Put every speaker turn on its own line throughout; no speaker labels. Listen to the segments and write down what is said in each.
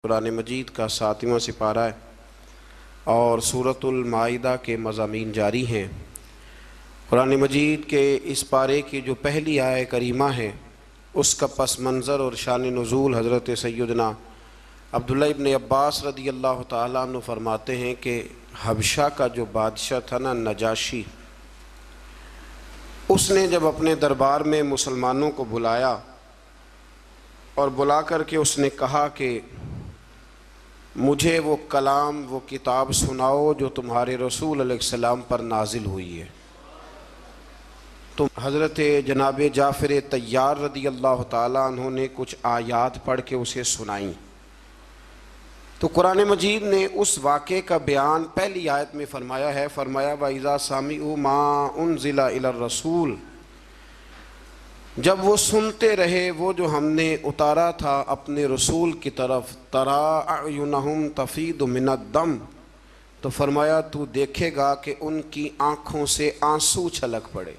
قرآن مجید کا 7واں سپارہ ہے اور سورۃ المائدہ کے مضامین جاری ہیں۔ قرآن مجید کے اس پارے کی جو پہلی آیہ کریمہ ہے اس کا پس منظر اور شان نزول حضرت سیدنا عبداللہ ابن عباس رضی اللہ تعالیٰ عنہ فرماتے ہیں کہ حبشہ کا جو بادشاہ تھا نا نجاشی، اس نے جب اپنے دربار میں مسلمانوں کو بلایا اور بلا کر کے اس نے کہا کہ مجھے وہ کلام وہ کتاب سناؤ جو تمہارے رسول علیہ السلام پر نازل ہوئی ہے۔ تو حضرت جناب جعفر طیار رضی اللہ تعالیٰ عنہ نے کچھ آیات پڑھ کے اسے سنائیں۔ تو قرآن مجید نے اس واقعے کا بیان پہلی آیت میں فرمایا ہے، فرمایا وَإِذَا سَمِعُوا مَا أُنزِلَ إِلَى الرَّسُولِ، جب وہ سنتے رہے وہ جو ہم نے اتارا تھا اپنے رسول کی طرف، تَرَىٰ أَعْيُنَهُمْ تَفِيضُ مِنَ الدَّمْ، تو فرمایا تو دیکھے گا کہ ان کی آنکھوں سے آنسو چھلک پڑے۔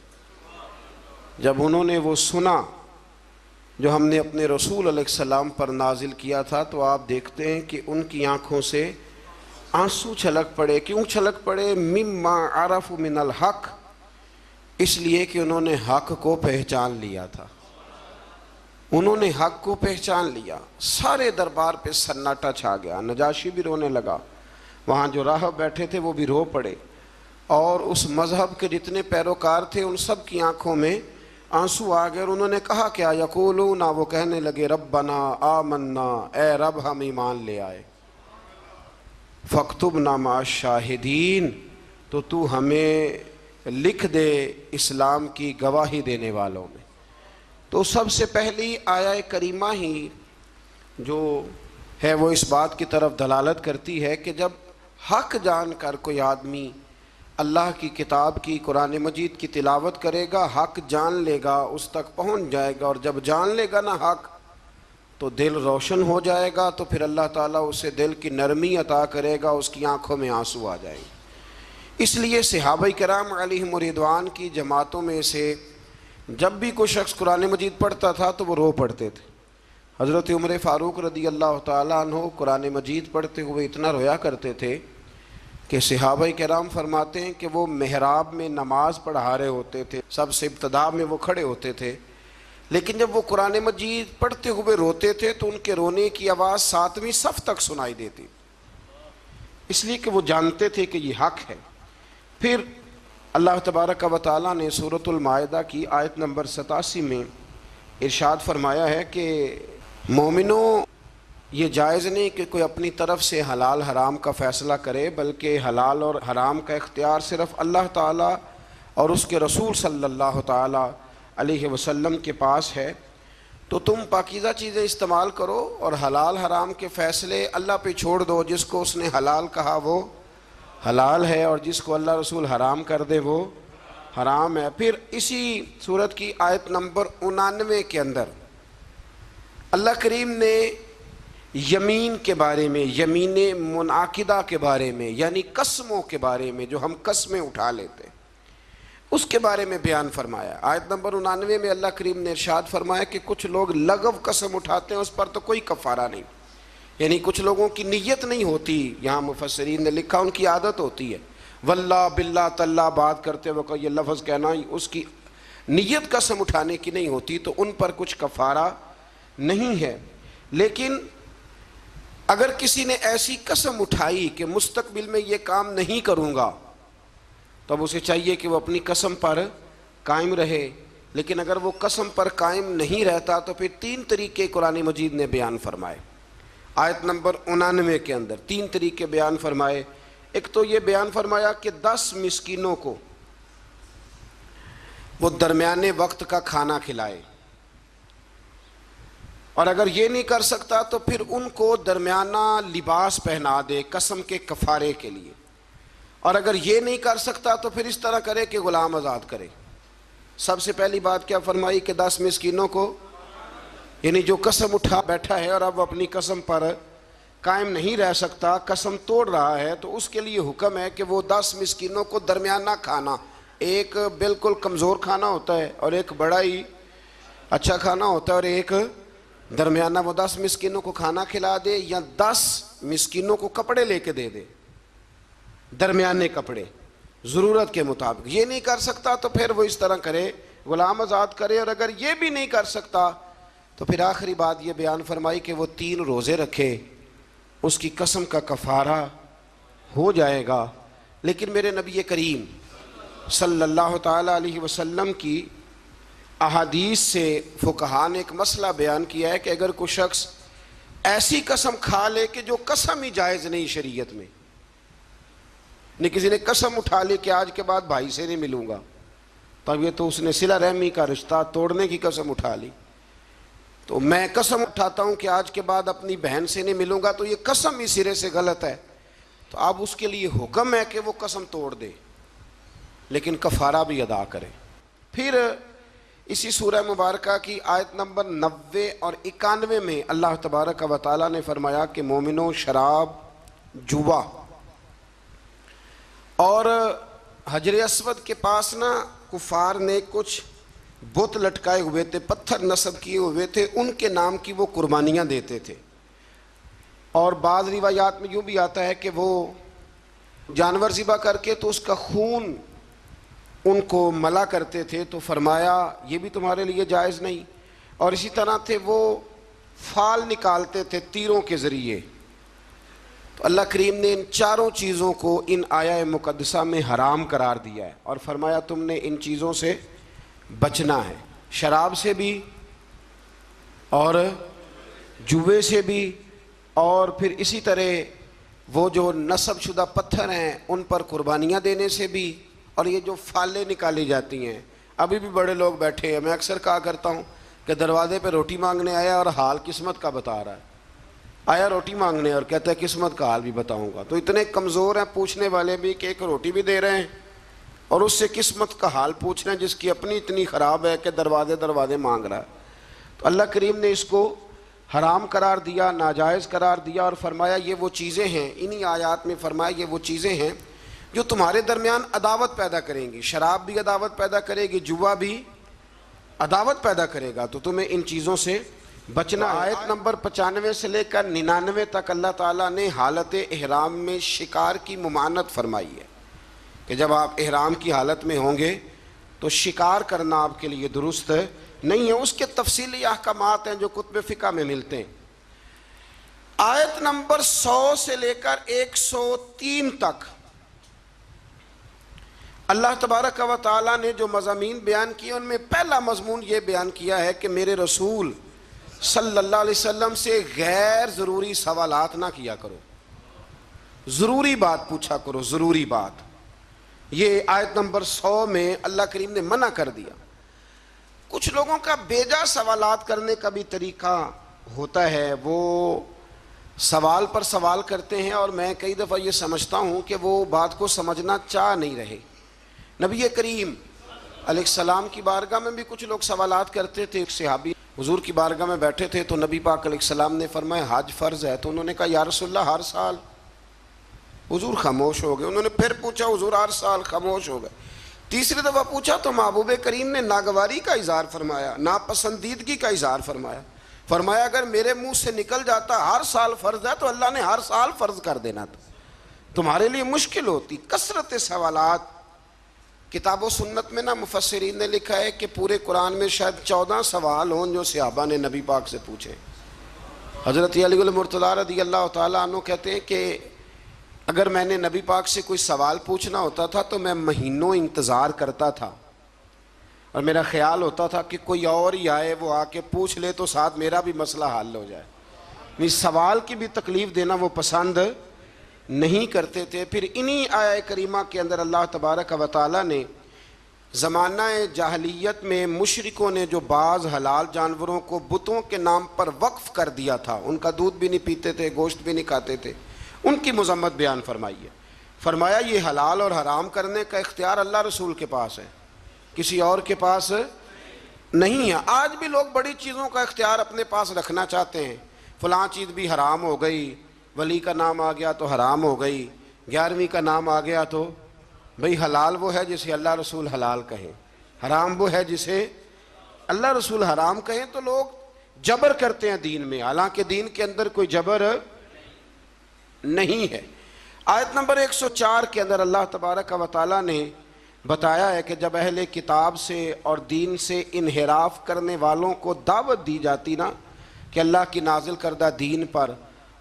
جب انہوں نے وہ سنا جو ہم نے اپنے رسول علیہ السلام پر نازل کیا تھا تو آپ دیکھتے ہیں کہ ان کی آنکھوں سے آنسو چھلک پڑے۔ کیوں چھلک پڑے؟ مِمَّا عَرَفُوا مِنَ الْحَقِّ، اس لیے کہ انہوں نے حق کو پہچان لیا تھا۔ انہوں نے حق کو پہچان لیا۔ سارے دربار پہ سناٹا چھا گیا، نجاشی بھی رونے لگا، وہاں جو راہب بیٹھے تھے وہ بھی رو پڑے، اور اس مذہب کے جتنے پیروکار تھے ان سب کی آنکھوں میں آنسو آ گئے، اور انہوں نے کہا کیا؟ یقولون، وہ کہنے لگے ربنا آمنا، اے رب ہم ایمان لے آئے، فاکتبنا مع الشاہدین، تو ہمیں لکھ دے اسلام کی گواہی دینے والوں میں۔ تو سب سے پہلی آیہ کریمہ ہی جو ہے وہ اس بات کی طرف دلالت کرتی ہے کہ جب حق جان کر کوئی آدمی اللہ کی کتاب کی قرآن مجید کی تلاوت کرے گا، حق جان لے گا، اس تک پہنچ جائے گا، اور جب جان لے گا نا حق تو دل روشن ہو جائے گا، تو پھر اللہ تعالیٰ اسے دل کی نرمی عطا کرے گا، اس کی آنکھوں میں آنسو آ جائیں گے۔ اس لیے صحابہ کرام علیہم رضوان کی جماعتوں میں سے جب بھی کوئی شخص قرآن مجید پڑھتا تھا تو وہ رو پڑھتے تھے۔ حضرت عمر فاروق رضی اللہ تعالیٰ عنہ قرآن مجید پڑھتے ہوئے اتنا رویا کرتے تھے کہ صحابہ کرام فرماتے ہیں کہ وہ محراب میں نماز پڑھا رہے ہوتے تھے، سب سے ابتدا میں وہ کھڑے ہوتے تھے، لیکن جب وہ قرآن مجید پڑھتے ہوئے روتے تھے تو ان کے رونے کی آواز 7ویں صف تک سنائی دیتی، اس لیے کہ وہ جانتے تھے کہ یہ حق ہے۔ پھر اللہ تبارک و تعالیٰ نے سورۃ المائدہ کی آیت نمبر 87 میں ارشاد فرمایا ہے کہ مومنوں، یہ جائز نہیں کہ کوئی اپنی طرف سے حلال حرام کا فیصلہ کرے، بلکہ حلال اور حرام کا اختیار صرف اللہ تعالیٰ اور اس کے رسول صلی اللہ تعالیٰ علیہ وسلم کے پاس ہے۔ تو تم پاکیزہ چیزیں استعمال کرو اور حلال حرام کے فیصلے اللہ پہ چھوڑ دو، جس کو اس نے حلال کہا وہ حلال ہے، اور جس کو اللہ رسول حرام کر دے وہ حرام ہے۔ پھر اسی سورت کی آیت نمبر 99 کے اندر اللہ کریم نے یمین کے بارے میں، یمین منعقدہ کے بارے میں، یعنی قسموں کے بارے میں، جو ہم قسمیں اٹھا لیتے ہیں، اس کے بارے میں بیان فرمایا۔ آیت نمبر 99 میں اللہ کریم نے ارشاد فرمایا کہ کچھ لوگ لغو قسم اٹھاتے ہیں، اس پر تو کوئی کفارہ نہیں، یعنی کچھ لوگوں کی نیت نہیں ہوتی، یہاں مفسرین نے لکھا ان کی عادت ہوتی ہے، واللہ باللہ تاللہ بات کرتے وقت یہ لفظ کہنا، اس کی نیت قسم اٹھانے کی نہیں ہوتی، تو ان پر کچھ کفارہ نہیں ہے۔ لیکن اگر کسی نے ایسی قسم اٹھائی کہ مستقبل میں یہ کام نہیں کروں گا، تو اب اسے چاہیے کہ وہ اپنی قسم پر قائم رہے، لیکن اگر وہ قسم پر قائم نہیں رہتا تو پھر 3 طریقے قرآن مجید نے بیان فرمائے۔ آیت نمبر 99 کے اندر 3 طریقے بیان فرمائے۔ ایک تو یہ بیان فرمایا کہ 10 مسکینوں کو وہ درمیانے وقت کا کھانا کھلائے، اور اگر یہ نہیں کر سکتا تو پھر ان کو درمیانہ لباس پہنا دے قسم کے کفارے کے لیے، اور اگر یہ نہیں کر سکتا تو پھر اس طرح کرے کہ غلام آزاد کرے۔ سب سے پہلی بات کیا فرمائی کہ 10 مسکینوں کو، یعنی جو قسم اٹھا بیٹھا ہے اور اب اپنی قسم پر قائم نہیں رہ سکتا، قسم توڑ رہا ہے، تو اس کے لیے حکم ہے کہ وہ 10 مسکینوں کو درمیانہ کھانا، ایک بالکل کمزور کھانا ہوتا ہے اور ایک بڑا ہی اچھا کھانا ہوتا ہے اور ایک درمیانہ وہ 10 مسکینوں کو کھانا کھلا دے یا 10 مسکینوں کو کپڑے لے کے دے دے، درمیانے کپڑے ضرورت کے مطابق۔ یہ نہیں کر سکتا تو پھر وہ اس طرح کرے، غلام آزاد کرے، اور اگر یہ بھی نہیں کر سکتا تو پھر آخری بات یہ بیان فرمائی کہ وہ 3 روزے رکھے، اس کی قسم کا کفارہ ہو جائے گا۔ لیکن میرے نبی کریم صلی اللہ تعالیٰ علیہ وسلم کی احادیث سے فقہاء نے ایک مسئلہ بیان کیا ہے کہ اگر کوئی شخص ایسی قسم کھا لے کہ جو قسم ہی جائز نہیں شریعت میں، نہیں کسی نے قسم اٹھا لی کہ آج کے بعد بھائی سے نہیں ملوں گا، تب یہ تو اس نے صلہ رحمی کا رشتہ توڑنے کی قسم اٹھا لی۔ تو میں قسم اٹھاتا ہوں کہ آج کے بعد اپنی بہن سے نہیں ملوں گا، تو یہ قسم ہی سرے سے غلط ہے، تو اب اس کے لیے حکم ہے کہ وہ قسم توڑ دے لیکن کفارہ بھی ادا کرے۔ پھر اسی سورہ مبارکہ کی آیت نمبر 90 اور 91 میں اللہ تبارک و تعالیٰ نے فرمایا کہ مومنوں، شراب، جوا اور حجر اسود کے پاس نا کفار نے کچھ بت لٹکائے ہوئے تھے، پتھر نصب کیے ہوئے تھے، ان کے نام کی وہ قربانیاں دیتے تھے، اور بعض روایات میں یوں بھی آتا ہے کہ وہ جانور ذبح کر کے تو اس کا خون ان کو ملا کرتے تھے، تو فرمایا یہ بھی تمہارے لیے جائز نہیں۔ اور اسی طرح تھے وہ فال نکالتے تھے تیروں کے ذریعے، تو اللہ کریم نے ان چاروں چیزوں کو ان آیہ مقدسہ میں حرام قرار دیا ہے، اور فرمایا تم نے ان چیزوں سے بچنا ہے، شراب سے بھی اور جوے سے بھی، اور پھر اسی طرح وہ جو نصب شدہ پتھر ہیں ان پر قربانیاں دینے سے بھی، اور یہ جو فالیں نکالی جاتی ہیں۔ ابھی بھی بڑے لوگ بیٹھے ہیں، میں اکثر کہا کرتا ہوں کہ دروازے پہ روٹی مانگنے آیا اور حال قسمت کا بتا رہا ہے، آیا روٹی مانگنے اور کہتا ہے قسمت کا حال بھی بتاؤں گا۔ تو اتنے کمزور ہیں پوچھنے والے بھی کہ ایک روٹی بھی دے رہے ہیں اور اس سے قسمت کا حال پوچھ رہے ہیں، جس کی اپنی اتنی خراب ہے کہ دروازے مانگ رہا ہے۔ تو اللہ کریم نے اس کو حرام قرار دیا، ناجائز قرار دیا، اور فرمایا یہ وہ چیزیں ہیں، انہی آیات میں فرمایا یہ وہ چیزیں ہیں جو تمہارے درمیان عداوت پیدا کریں گی۔ شراب بھی عداوت پیدا کرے گی، جوا بھی عداوت پیدا کرے گا، تو تمہیں ان چیزوں سے بچنا۔ آیت نمبر 95 سے لے کر 99 تک اللہ تعالیٰ نے حالت احرام میں شکار کی ممانعت فرمائی ہے کہ جب آپ احرام کی حالت میں ہوں گے تو شکار کرنا آپ کے لیے درست نہیں ہے۔ اس کے تفصیلی احکامات ہیں جو کتب فقہ میں ملتے ہیں۔ آیت نمبر 100 سے لے کر 103 تک اللہ تبارک و تعالیٰ نے جو مضامین بیان کیے ان میں پہلا مضمون یہ بیان کیا ہے کہ میرے رسول صلی اللہ علیہ وسلم سے غیر ضروری سوالات نہ کیا کرو، ضروری بات پوچھا کرو، ضروری بات۔ یہ آیت نمبر 100 میں اللہ کریم نے منع کر دیا۔ کچھ لوگوں کا بیجا سوالات کرنے کا بھی طریقہ ہوتا ہے، وہ سوال پر سوال کرتے ہیں، اور میں کئی دفعہ یہ سمجھتا ہوں کہ وہ بات کو سمجھنا چاہ نہیں رہے۔ نبی کریم علیہ السلام کی بارگاہ میں بھی کچھ لوگ سوالات کرتے تھے۔ ایک صحابی حضور کی بارگاہ میں بیٹھے تھے تو نبی پاک علیہ السلام نے فرمایا حج فرض ہے، تو انہوں نے کہا یا رسول اللہ ہر سال؟ حضور خاموش ہو گئے۔ انہوں نے پھر پوچھا، حضور ہر سال؟ خاموش ہو گئے۔ تیسری دفعہ پوچھا تو محبوب کریم نے ناگواری کا اظہار فرمایا، ناپسندیدگی کا اظہار فرمایا۔ فرمایا اگر میرے منہ سے نکل جاتا ہر سال فرض ہے تو اللہ نے ہر سال فرض کر دینا تھا، تمہارے لیے مشکل ہوتی۔ کثرت سوالات کتاب و سنت میں نا مفسرین نے لکھا ہے کہ پورے قرآن میں شاید 14 سوال ہوں جو صحابہ نے نبی پاک سے پوچھے۔ حضرت علی المرتضیٰ رضی اللہ تعالیٰ عنہ کہتے ہیں کہ اگر میں نے نبی پاک سے کوئی سوال پوچھنا ہوتا تھا تو میں مہینوں انتظار کرتا تھا، اور میرا خیال ہوتا تھا کہ کوئی اور ہی آئے، وہ آ کے پوچھ لے تو ساتھ میرا بھی مسئلہ حل ہو جائے۔ سوال کی بھی تکلیف دینا وہ پسند نہیں کرتے تھے۔ پھر انہی آیہ کریمہ کے اندر اللہ تبارک و تعالیٰ نے زمانہ جاہلیت میں مشرکوں نے جو بعض حلال جانوروں کو بتوں کے نام پر وقف کر دیا تھا، ان کا دودھ بھی نہیں پیتے تھے، گوشت بھی نہیں کھاتے تھے، ان کی مذمت بیان فرمائی ہے۔ فرمایا یہ حلال اور حرام کرنے کا اختیار اللہ رسول کے پاس ہے، کسی اور کے پاس نہیں ہے۔ آج بھی لوگ بڑی چیزوں کا اختیار اپنے پاس رکھنا چاہتے ہیں، فلاں چیز بھی حرام ہو گئی، ولی کا نام آ گیا تو حرام ہو گئی، 11ویں کا نام آ گیا تو بھئی حلال وہ ہے جسے اللہ رسول حلال کہیں، حرام وہ ہے جسے اللہ رسول حرام کہیں۔ تو لوگ جبر کرتے ہیں دین میں، حالانکہ دین کے اندر کوئی جبر نہیں ہے۔ آیت نمبر 104 کے اندر اللہ تبارک و تعالیٰ نے بتایا ہے کہ جب اہل کتاب سے اور دین سے انحراف کرنے والوں کو دعوت دی جاتی نا کہ اللہ کی نازل کردہ دین پر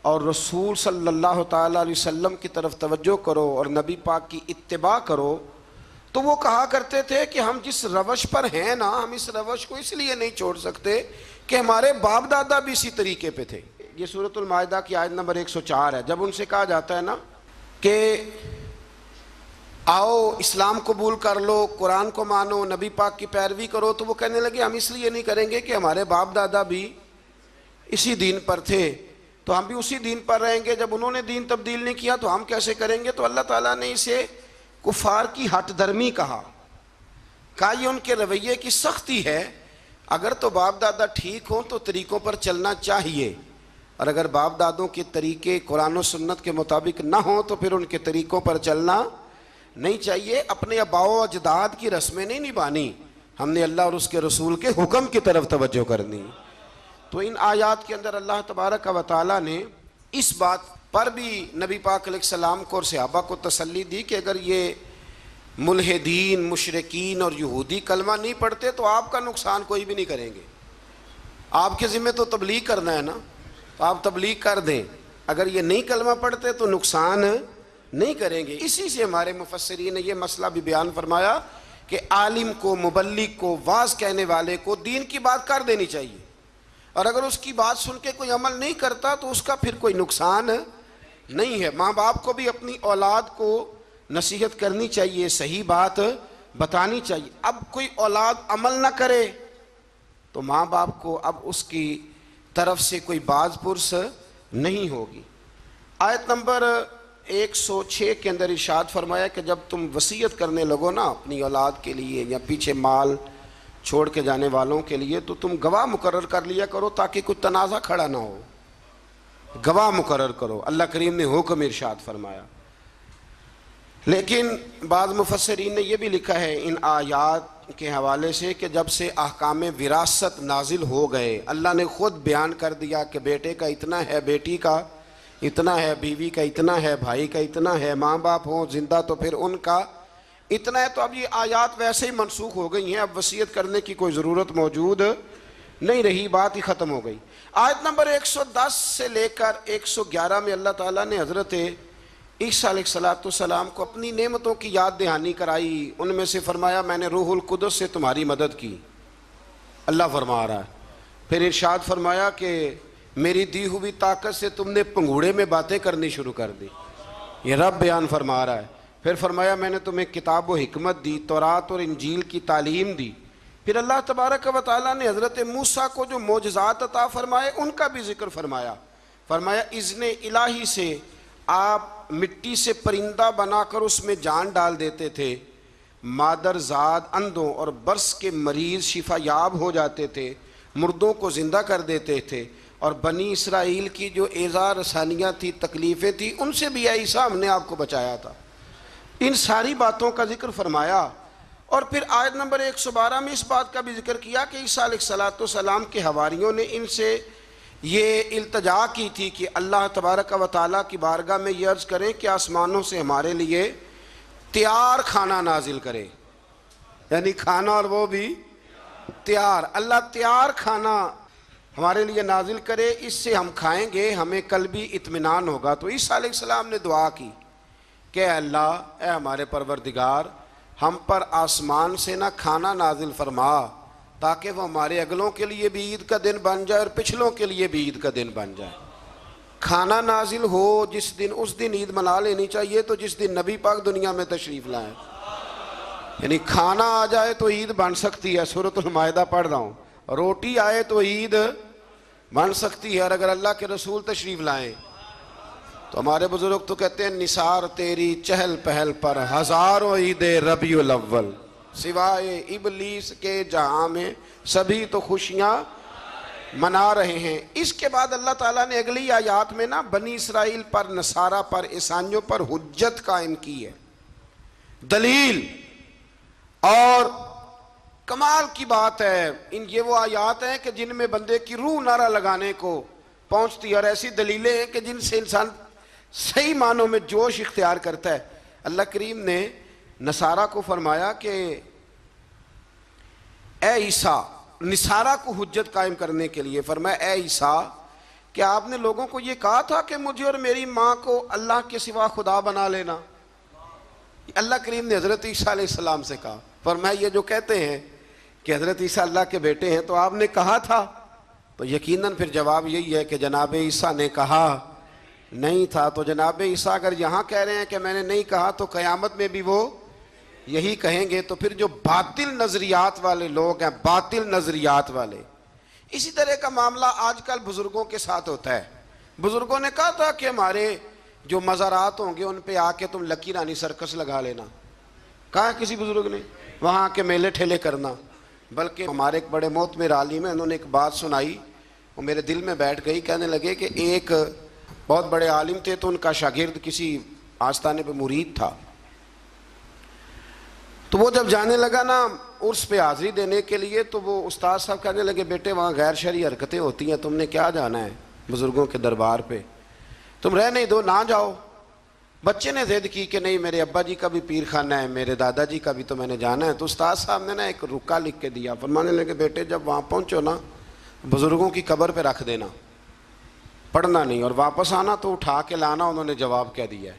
اور رسول صلی اللہ تعالیٰ علیہ وسلم کی طرف توجہ کرو اور نبی پاک کی اتباع کرو، تو وہ کہا کرتے تھے کہ ہم جس روش پر ہیں نا، ہم اس روش کو اس لیے نہیں چھوڑ سکتے کہ ہمارے باپ دادا بھی اسی طریقے پہ تھے۔ یہ سورۃ المائدہ کی آیت نمبر 104 ہے۔ جب ان سے کہا جاتا ہے نا کہ آؤ اسلام قبول کر لو، قرآن کو مانو، نبی پاک کی پیروی کرو، تو وہ کہنے لگے ہم اس لیے نہیں کریں گے کہ ہمارے باپ دادا بھی اسی دین پر تھے، تو ہم بھی اسی دین پر رہیں گے۔ جب انہوں نے دین تبدیل نہیں کیا تو ہم کیسے کریں گے؟ تو اللہ تعالیٰ نے اسے کفار کی ہٹ درمی کہا یہ ان کے رویے کی سختی ہے۔ اگر تو باپ دادا ٹھیک ہوں تو طریقوں پر چلنا چاہیے، اور اگر باپ دادوں کے طریقے قرآن و سنت کے مطابق نہ ہوں تو پھر ان کے طریقوں پر چلنا نہیں چاہیے۔ اپنے آباء و اجداد کی رسمیں نہیں نبھانی، ہم نے اللہ اور اس کے رسول کے حکم کی طرف توجہ کرنی۔ تو ان آیات کے اندر اللہ تبارک و تعالیٰ نے اس بات پر بھی نبی پاک علیہ السلام کو اور صحابہ کو تسلی دی کہ اگر یہ ملحدین، مشرکین اور یہودی کلمہ نہیں پڑھتے تو آپ کا نقصان کوئی بھی نہیں کریں گے۔ آپ کے ذمہ تو تبلیغ کرنا ہے نا، تو آپ تبلیغ کر دیں۔ اگر یہ نہیں کلمہ پڑھتے تو نقصان نہیں کریں گے۔ اسی سے ہمارے مفسرین نے یہ مسئلہ بھی بیان فرمایا کہ عالم کو، مبلغ کو، واعظ کہنے والے کو دین کی بات کر دینی چاہیے، اور اگر اس کی بات سن کے کوئی عمل نہیں کرتا تو اس کا پھر کوئی نقصان نہیں ہے۔ ماں باپ کو بھی اپنی اولاد کو نصیحت کرنی چاہیے، صحیح بات بتانی چاہیے۔ اب کوئی اولاد عمل نہ کرے تو ماں باپ کو اب اس کی طرف سے کوئی باز پرس نہیں ہوگی۔ آیت نمبر 106 کے اندر ارشاد فرمایا کہ جب تم وصیت کرنے لگو نا اپنی اولاد کے لیے یا پیچھے مال چھوڑ کے جانے والوں کے لیے، تو تم گواہ مقرر کر لیا کرو تاکہ کوئی تنازع کھڑا نہ ہو۔ گواہ مقرر کرو، اللہ کریم نے حکم ارشاد فرمایا۔ لیکن بعض مفسرین نے یہ بھی لکھا ہے ان آیات کے حوالے سے کہ جب سے احکام وراثت نازل ہو گئے، اللہ نے خود بیان کر دیا کہ بیٹے کا اتنا ہے، بیٹی کا اتنا ہے، بیوی کا اتنا ہے، بھائی کا اتنا ہے، ماں باپ ہوں زندہ تو پھر ان کا اتنا ہے، تو اب یہ آیات ویسے ہی منسوخ ہو گئی ہیں، اب وصیت کرنے کی کوئی ضرورت موجود نہیں رہی، بات ہی ختم ہو گئی۔ آیت نمبر 110 سے لے کر 111 میں اللہ تعالیٰ نے حضرت عیسیٰ علیہ السلام کو اپنی نعمتوں کی یاد دہانی کرائی۔ ان میں سے فرمایا میں نے روح القدس سے تمہاری مدد کی، اللہ فرما رہا ہے۔ پھر ارشاد فرمایا کہ میری دی ہوئی طاقت سے تم نے پنگوڑے میں باتیں کرنی شروع کر دی، یہ رب بیان فرما رہا ہے۔ پھر فرمایا میں نے تمہیں کتاب و حکمت دی، تورات اور انجیل کی تعلیم دی۔ پھر اللہ تبارک و تعالیٰ نے حضرت موسیٰ کو جو معجزات عطا فرمائے ان کا بھی ذکر فرمایا۔ فرمایا اذن الہی سے آپ مٹی سے پرندہ بنا کر اس میں جان ڈال دیتے تھے، مادر زاد اندھوں اور برس کے مریض شفا یاب ہو جاتے تھے، مردوں کو زندہ کر دیتے تھے، اور بنی اسرائیل کی جو ایذا رسانیاں تھی، تکلیفیں تھی، ان سے بھی اے عیسیٰ ہم نے آپ کو بچایا تھا۔ ان ساری باتوں کا ذکر فرمایا۔ اور پھر آیت نمبر 112 میں اس بات کا بھی ذکر کیا کہ عیسیٰ علیہ السلام کے حواریوں نے ان سے یہ التجا کی تھی کہ اللہ تبارک و تعالیٰ کی بارگاہ میں یہ عرض کریں کہ آسمانوں سے ہمارے لیے تیار کھانا نازل کرے، یعنی کھانا اور وہ بھی تیار، اللہ تیار کھانا ہمارے لیے نازل کرے، اس سے ہم کھائیں گے، ہمیں قلبی اطمینان ہوگا۔ تو عیسیٰ علیہ السلام نے دعا کی کہ اے اللہ، اے ہمارے پروردگار، ہم پر آسمان سے نہ کھانا نازل فرما تاکہ وہ ہمارے اگلوں کے لیے بھی عید کا دن بن جائے اور پچھلوں کے لیے بھی عید کا دن بن جائے۔ کھانا نازل ہو جس دن، اس دن عید منا لینی چاہیے، تو جس دن نبی پاک دنیا میں تشریف لائیں، یعنی کھانا آ جائے تو عید بن سکتی ہے۔ سورۃ المائدہ پڑھ رہا ہوں، روٹی آئے تو عید بن سکتی ہے، اور اگر اللہ کے رسول تشریف لائیں تو ہمارے بزرگ تو کہتے ہیں نثار تیری چہل پہل پر ہزاروں عید ربیع الاول، سوائے ابلیس کے جہاں میں سبھی تو خوشیاں منا رہے ہیں۔ اس کے بعد اللہ تعالیٰ نے اگلی آیات میں نا بنی اسرائیل پر، نصارہ پر، عیسائیوں پر حجت قائم کی ہے، دلیل اور کمال کی بات ہے، یہ وہ آیات ہیں کہ جن میں بندے کی روح نعرہ لگانے کو پہنچتی ہے، اور ایسی دلیلیں ہیں کہ جن سے انسان صحیح معنوں میں جوش اختیار کرتا ہے۔ اللہ کریم نے نصارہ کو فرمایا کہ اے عیسیٰ، نصارہ کو حجت قائم کرنے کے لیے فرمایا اے عیسیٰ، کیا آپ نے لوگوں کو یہ کہا تھا کہ مجھے اور میری ماں کو اللہ کے سوا خدا بنا لینا؟ اللہ کریم نے حضرت عیسیٰ علیہ السلام سے کہا، فرمایا یہ جو کہتے ہیں کہ حضرت عیسیٰ اللہ کے بیٹے ہیں تو آپ نے کہا تھا؟ تو یقیناً پھر جواب یہی ہے کہ جناب عیسیٰ نے کہا نہیں تھا۔ تو جناب عیسیٰ اگر یہاں کہہ رہے ہیں کہ میں نے نہیں کہا تو قیامت میں بھی وہ یہی کہیں گے۔ تو پھر جو باطل نظریات والے لوگ ہیں، باطل نظریات والے، اسی طرح کا معاملہ آج کل بزرگوں کے ساتھ ہوتا ہے۔ بزرگوں نے کہا تھا کہ ہمارے جو مزارات ہوں گے ان پہ آ کے تم لکی رانی سرکس لگا لینا، کہا کسی بزرگ نے، وہاں کے میلے ٹھیلے کرنا۔ بلکہ ہمارے ایک بڑے معتبر عالم ہیں، انہوں نے ایک بات سنائی، وہ میرے دل میں بیٹھ گئی۔ کہنے لگے کہ ایک بہت بڑے عالم تھے تو ان کا شاگرد کسی آستانے پہ مرید تھا، تو وہ جب جانے لگا نا عرس پہ حاضری دینے کے لیے، تو وہ استاد صاحب کہنے لگے بیٹے وہاں غیر شرعی حرکتیں ہوتی ہیں، تم نے کیا جانا ہے بزرگوں کے دربار پہ، تم رہ نہیں دو، نہ جاؤ۔ بچے نے ضد کی کہ نہیں میرے ابا جی کا بھی پیر خانہ ہے، میرے دادا جی کا بھی تو میں نے جانا ہے۔ تو استاد صاحب نے نا ایک رکا لکھ کے دیا، فرمانے لگے بیٹے جب وہاں پہنچو نا بزرگوں کی قبر پہ رکھ دینا، پڑھنا نہیں، اور واپس آنا تو اٹھا کے لانا۔ انہوں نے جواب کیا دیا ہے،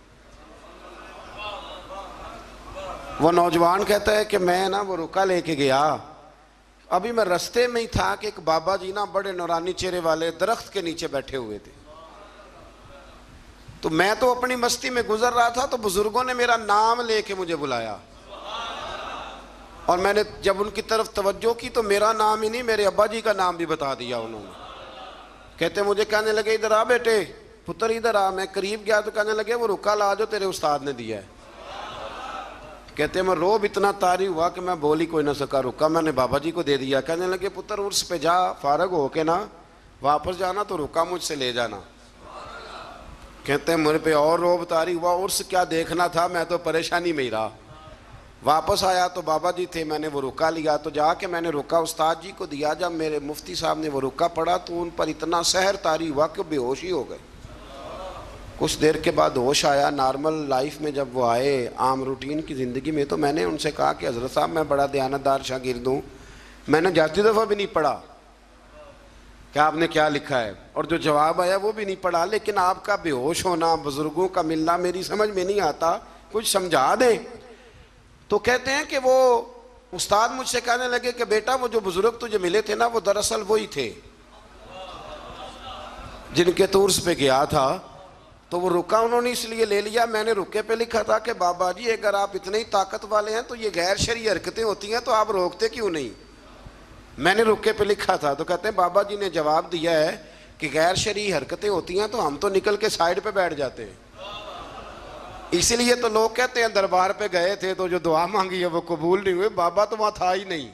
وہ نوجوان کہتا ہے کہ میں نا وہ رکا لے کے گیا، ابھی میں رستے میں ہی تھا کہ ایک بابا جی نا بڑے نورانی چہرے والے درخت کے نیچے بیٹھے ہوئے تھے، تو میں تو اپنی مستی میں گزر رہا تھا، تو بزرگوں نے میرا نام لے کے مجھے بلایا، اور میں نے جب ان کی طرف توجہ کی تو میرا نام ہی نہیں میرے ابا جی کا نام بھی بتا دیا انہوں نے۔ کہتے مجھے کہنے لگے ادھر آ بیٹے، پتر ادھر آ۔ میں قریب گیا تو کہنے لگے وہ رکا لا جو تیرے استاد نے دیا ہے۔ کہتے میں روب اتنا طاری ہوا کہ میں بول ہی کوئی نہ سکا، رکا میں نے بابا جی کو دے دیا۔ کہنے لگے پتر عرس پہ جا، فارغ ہو کے نا واپس جانا تو رکا مجھ سے لے جانا۔ کہتے ہیں میرے پہ اور روب طاری ہوا، عرس کیا دیکھنا تھا، میں تو پریشانی میں ہی رہا۔ واپس آیا تو بابا جی تھے، میں نے وہ رکا لیا، تو جا کے میں نے رکا استاد جی کو دیا۔ جب میرے مفتی صاحب نے وہ رکا پڑھا تو ان پر اتنا سحر طاری ہوا کہ بے ہوش ہی ہو گئے۔ کچھ دیر کے بعد ہوش آیا، نارمل لائف میں جب وہ آئے عام روٹین کی زندگی میں، تو میں نے ان سے کہا کہ حضرت صاحب میں بڑا دیانتدار شاگرد ہوں، میں نے جاتی دفعہ بھی نہیں پڑھا کہ آپ نے کیا لکھا ہے، اور جو جواب آیا وہ بھی نہیں پڑھا، لیکن آپ کا بے ہوش ہونا، بزرگوں کا ملنا میری سمجھ میں نہیں آتا، کچھ سمجھا دیں۔ تو کہتے ہیں کہ وہ استاد مجھ سے کہنے لگے کہ بیٹا وہ جو بزرگ تجھے ملے تھے نا وہ دراصل وہی تھے جن کے تو عرس پہ گیا تھا۔ تو وہ رکا انہوں نے اس لیے لے لیا، میں نے رکے پہ لکھا تھا کہ بابا جی اگر آپ اتنے ہی طاقت والے ہیں تو یہ غیر شرعی حرکتیں ہوتی ہیں تو آپ روکتے کیوں نہیں، میں نے رکے پہ لکھا تھا۔ تو کہتے ہیں بابا جی نے جواب دیا ہے کہ غیر شرعی حرکتیں ہوتی ہیں تو ہم تو نکل کے سائیڈ پہ بیٹھ جاتے ہیں، اسی لیے تو لوگ کہتے ہیں دربار پہ گئے تھے تو جو دعا مانگی ہے وہ قبول نہیں ہوئے، بابا تو وہاں تھا ہی نہیں،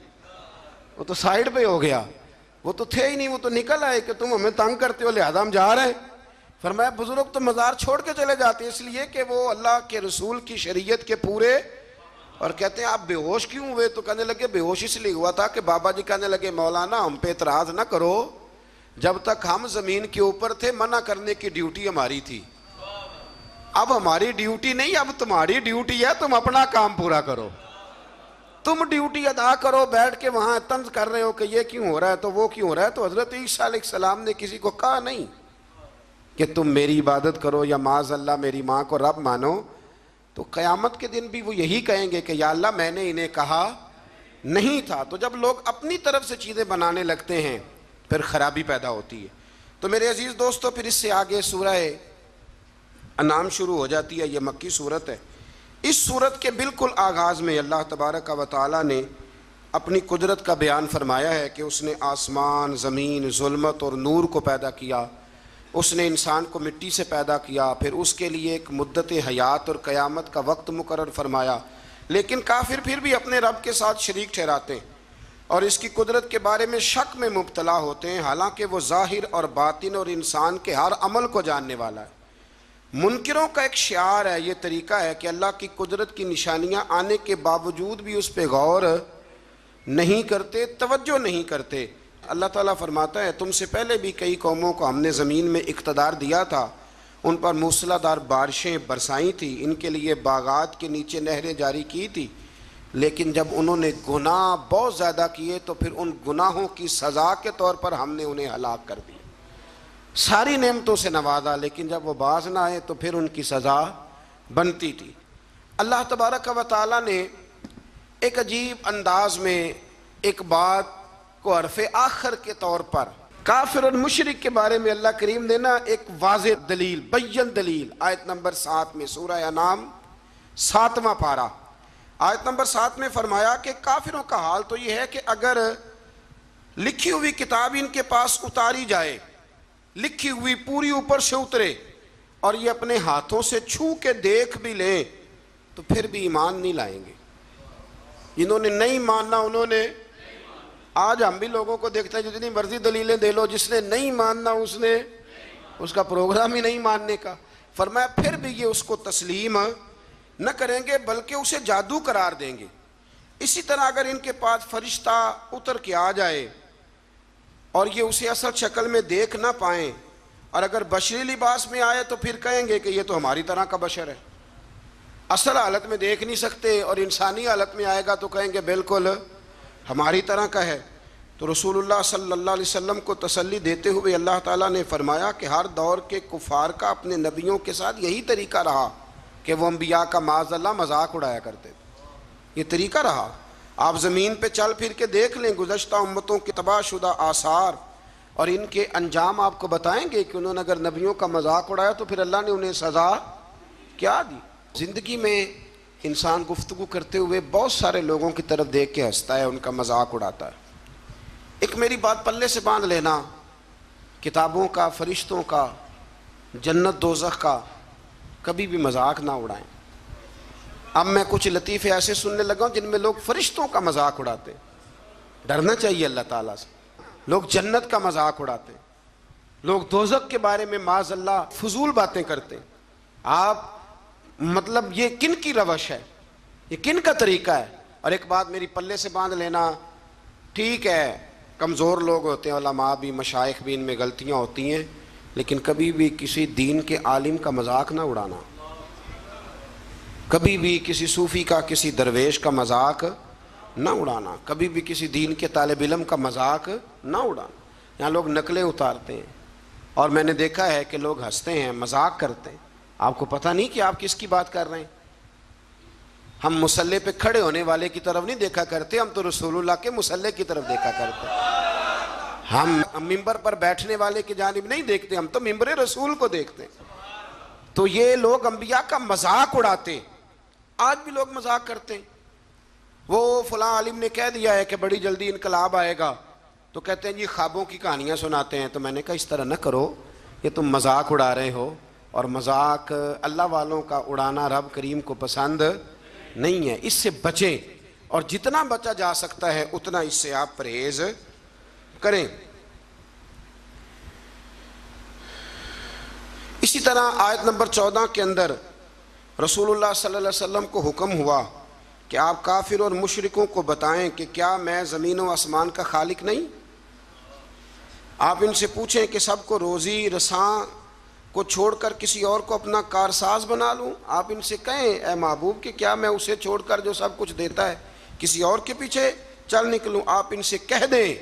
وہ تو سائیڈ پہ ہو گیا، وہ تو تھے ہی نہیں، وہ تو نکل آئے کہ تم ہمیں تنگ کرتے ہو لہذا ہم جا رہے ہیں۔ فرمایا بزرگ تو مزار چھوڑ کے چلے جاتے ہیں اس لیے کہ وہ اللہ کے رسول کی شریعت کے پورے، اور کہتے ہیں آپ بے ہوش کیوں ہوئے؟ تو کہنے لگے بے ہوش اس لیے ہوا تھا کہ بابا جی کہنے لگے مولانا ہم پہ اعتراض نہ کرو، جب تک ہم زمین کے اوپر تھے منع کرنے کی ڈیوٹی ہماری تھی، اب ہماری ڈیوٹی نہیں، اب تمہاری ڈیوٹی ہے، تم اپنا کام پورا کرو، تم ڈیوٹی ادا کرو۔ بیٹھ کے وہاں طنز کر رہے ہو کہ یہ کیوں ہو رہا ہے تو وہ کیوں ہو رہا ہے۔ تو حضرت عیسیٰ علیہ السلام نے کسی کو کہا نہیں کہ تم میری عبادت کرو یا معاذ اللہ میری ماں کو رب مانو، تو قیامت کے دن بھی وہ یہی کہیں گے کہ یا اللہ میں نے انہیں کہا نہیں تھا۔ تو جب لوگ اپنی طرف سے چیزیں بنانے لگتے ہیں پھر خرابی پیدا ہوتی ہے۔ تو میرے عزیز دوستو پھر اس سے آگے سورہ انعام شروع ہو جاتی ہے، یہ مکی صورت ہے۔ اس صورت کے بالکل آغاز میں اللہ تبارک و تعالی نے اپنی قدرت کا بیان فرمایا ہے کہ اس نے آسمان، زمین، ظلمت اور نور کو پیدا کیا، اس نے انسان کو مٹی سے پیدا کیا، پھر اس کے لیے ایک مدت حیات اور قیامت کا وقت مقرر فرمایا، لیکن کافر پھر بھی اپنے رب کے ساتھ شریک ٹھہراتے ہیں اور اس کی قدرت کے بارے میں شک میں مبتلا ہوتے ہیں، حالانکہ وہ ظاہر اور باطن اور انسان کے ہر عمل کو جاننے والا ہے۔ منکروں کا ایک شعار ہے، یہ طریقہ ہے کہ اللہ کی قدرت کی نشانیاں آنے کے باوجود بھی اس پہ غور نہیں کرتے، توجہ نہیں کرتے۔ اللہ تعالیٰ فرماتا ہے تم سے پہلے بھی کئی قوموں کو ہم نے زمین میں اقتدار دیا تھا، ان پر موسلا دار بارشیں برسائی تھیں، ان کے لیے باغات کے نیچے نہریں جاری کی تھی، لیکن جب انہوں نے گناہ بہت زیادہ کیے تو پھر ان گناہوں کی سزا کے طور پر ہم نے انہیں ہلاک کر دیا۔ ساری نعمتوں سے نوازا، لیکن جب وہ باز نہ آئے تو پھر ان کی سزا بنتی تھی۔ اللہ تبارک و تعالیٰ نے ایک عجیب انداز میں ایک بات کو حرف آخر کے طور پر کافر اور مشرک کے بارے میں اللہ کریم نے نا ایک واضح دلیل، بین دلیل، آیت نمبر 7 میں، سورہ انعام 7واں پارہ، آیت نمبر 7 میں فرمایا کہ کافروں کا حال تو یہ ہے کہ اگر لکھی ہوئی کتاب ان کے پاس اتاری جائے، لکھی ہوئی پوری اوپر سے اترے اور یہ اپنے ہاتھوں سے چھو کے دیکھ بھی لیں تو پھر بھی ایمان نہیں لائیں گے۔ جنہوں نے نہیں ماننا انہوں نے، آج ہم بھی لوگوں کو دیکھتے ہیں جتنی مرضی دلیلیں دے لو، جس نے نہیں ماننا اس کا پروگرام ہی نہیں ماننے کا۔ فرمایا پھر بھی یہ اس کو تسلیم نہ کریں گے بلکہ اسے جادو قرار دیں گے۔ اسی طرح اگر ان کے پاس فرشتہ اتر کے آ جائے اور یہ اسے اصل شکل میں دیکھ نہ پائیں، اور اگر بشری لباس میں آئے تو پھر کہیں گے کہ یہ تو ہماری طرح کا بشر ہے، اصل حالت میں دیکھ نہیں سکتے، اور انسانی حالت میں آئے گا تو کہیں گے بالکل ہماری طرح کا ہے۔ تو رسول اللہ صلی اللہ علیہ وسلم کو تسلی دیتے ہوئے اللہ تعالیٰ نے فرمایا کہ ہر دور کے کفار کا اپنے نبیوں کے ساتھ یہی طریقہ رہا کہ وہ انبیاء کا معاذ اللہ مذاق اڑایا کرتے تھے، یہ طریقہ رہا۔ آپ زمین پہ چل پھر کے دیکھ لیں گزشتہ امتوں کے تباہ شدہ آثار اور ان کے انجام آپ کو بتائیں گے کہ انہوں نے اگر نبیوں کا مذاق اڑایا تو پھر اللہ نے انہیں سزا کیا دی۔ زندگی میں انسان گفتگو کرتے ہوئے بہت سارے لوگوں کی طرف دیکھ کے ہنستا ہے، ان کا مذاق اڑاتا ہے۔ ایک میری بات پلے سے باندھ لینا، کتابوں کا، فرشتوں کا، جنت دوزخ کا کبھی بھی مذاق نہ اڑائیں۔ اب میں کچھ لطیفے ایسے سننے لگا ہوں جن میں لوگ فرشتوں کا مذاق اڑاتے ہیں، ڈرنا چاہیے اللہ تعالیٰ سے۔ لوگ جنت کا مذاق اڑاتے ہیں، لوگ دوزخ کے بارے میں معاذ اللہ فضول باتیں کرتے ہیں۔ آپ مطلب یہ کن کی روش ہے، یہ کن کا طریقہ ہے؟ اور ایک بات میری پلے سے باندھ لینا، ٹھیک ہے کمزور لوگ ہوتے ہیں، علماء بھی، مشائخ بھی، ان میں غلطیاں ہوتی ہیں، لیکن کبھی بھی کسی دین کے عالم کا مذاق نہ اڑانا، کبھی بھی کسی صوفی کا، کسی درویش کا مذاق نہ اڑانا، کبھی بھی کسی دین کے طالب علم کا مذاق نہ اڑانا۔ یہاں لوگ نقلیں اتارتے ہیں اور میں نے دیکھا ہے کہ لوگ ہنستے ہیں، مذاق کرتے ہیں، آپ کو پتہ نہیں کہ آپ کس کی بات کر رہے ہیں۔ ہم مصلی پہ کھڑے ہونے والے کی طرف نہیں دیکھا کرتے، ہم تو رسول اللہ کے مصلی کی طرف دیکھا کرتے ہیں۔ ہم ممبر پر بیٹھنے والے کی جانب نہیں دیکھتے، ہم تو ممبر رسول کو دیکھتے ہیں۔ تو یہ لوگ انبیاء کا مذاق اڑاتے، آج بھی لوگ مذاق کرتے ہیں۔ وہ فلاں عالم نے کہہ دیا ہے کہ بڑی جلدی انقلاب آئے گا، تو کہتے ہیں جی خوابوں کی کہانیاں سناتے ہیں۔ تو میں نے کہا اس طرح نہ کرو، یہ تم مذاق اڑا رہے ہو، اور مذاق اللہ والوں کا اڑانا رب کریم کو پسند نہیں ہے۔ اس سے بچیں، اور جتنا بچا جا سکتا ہے اتنا اس سے آپ پرہیز کریں۔ اسی طرح آیت نمبر 14 کے اندر رسول اللہ صلی اللہ علیہ وسلم کو حکم ہوا کہ آپ کافر اور مشرکوں کو بتائیں کہ کیا میں زمین و آسمان کا خالق نہیں؟ آپ ان سے پوچھیں کہ سب کو روزی رساں کو چھوڑ کر کسی اور کو اپنا کارساز بنا لوں؟ آپ ان سے کہیں اے محبوب کہ کیا میں اسے چھوڑ کر جو سب کچھ دیتا ہے کسی اور کے پیچھے چل نکلوں؟ آپ ان سے کہہ دیں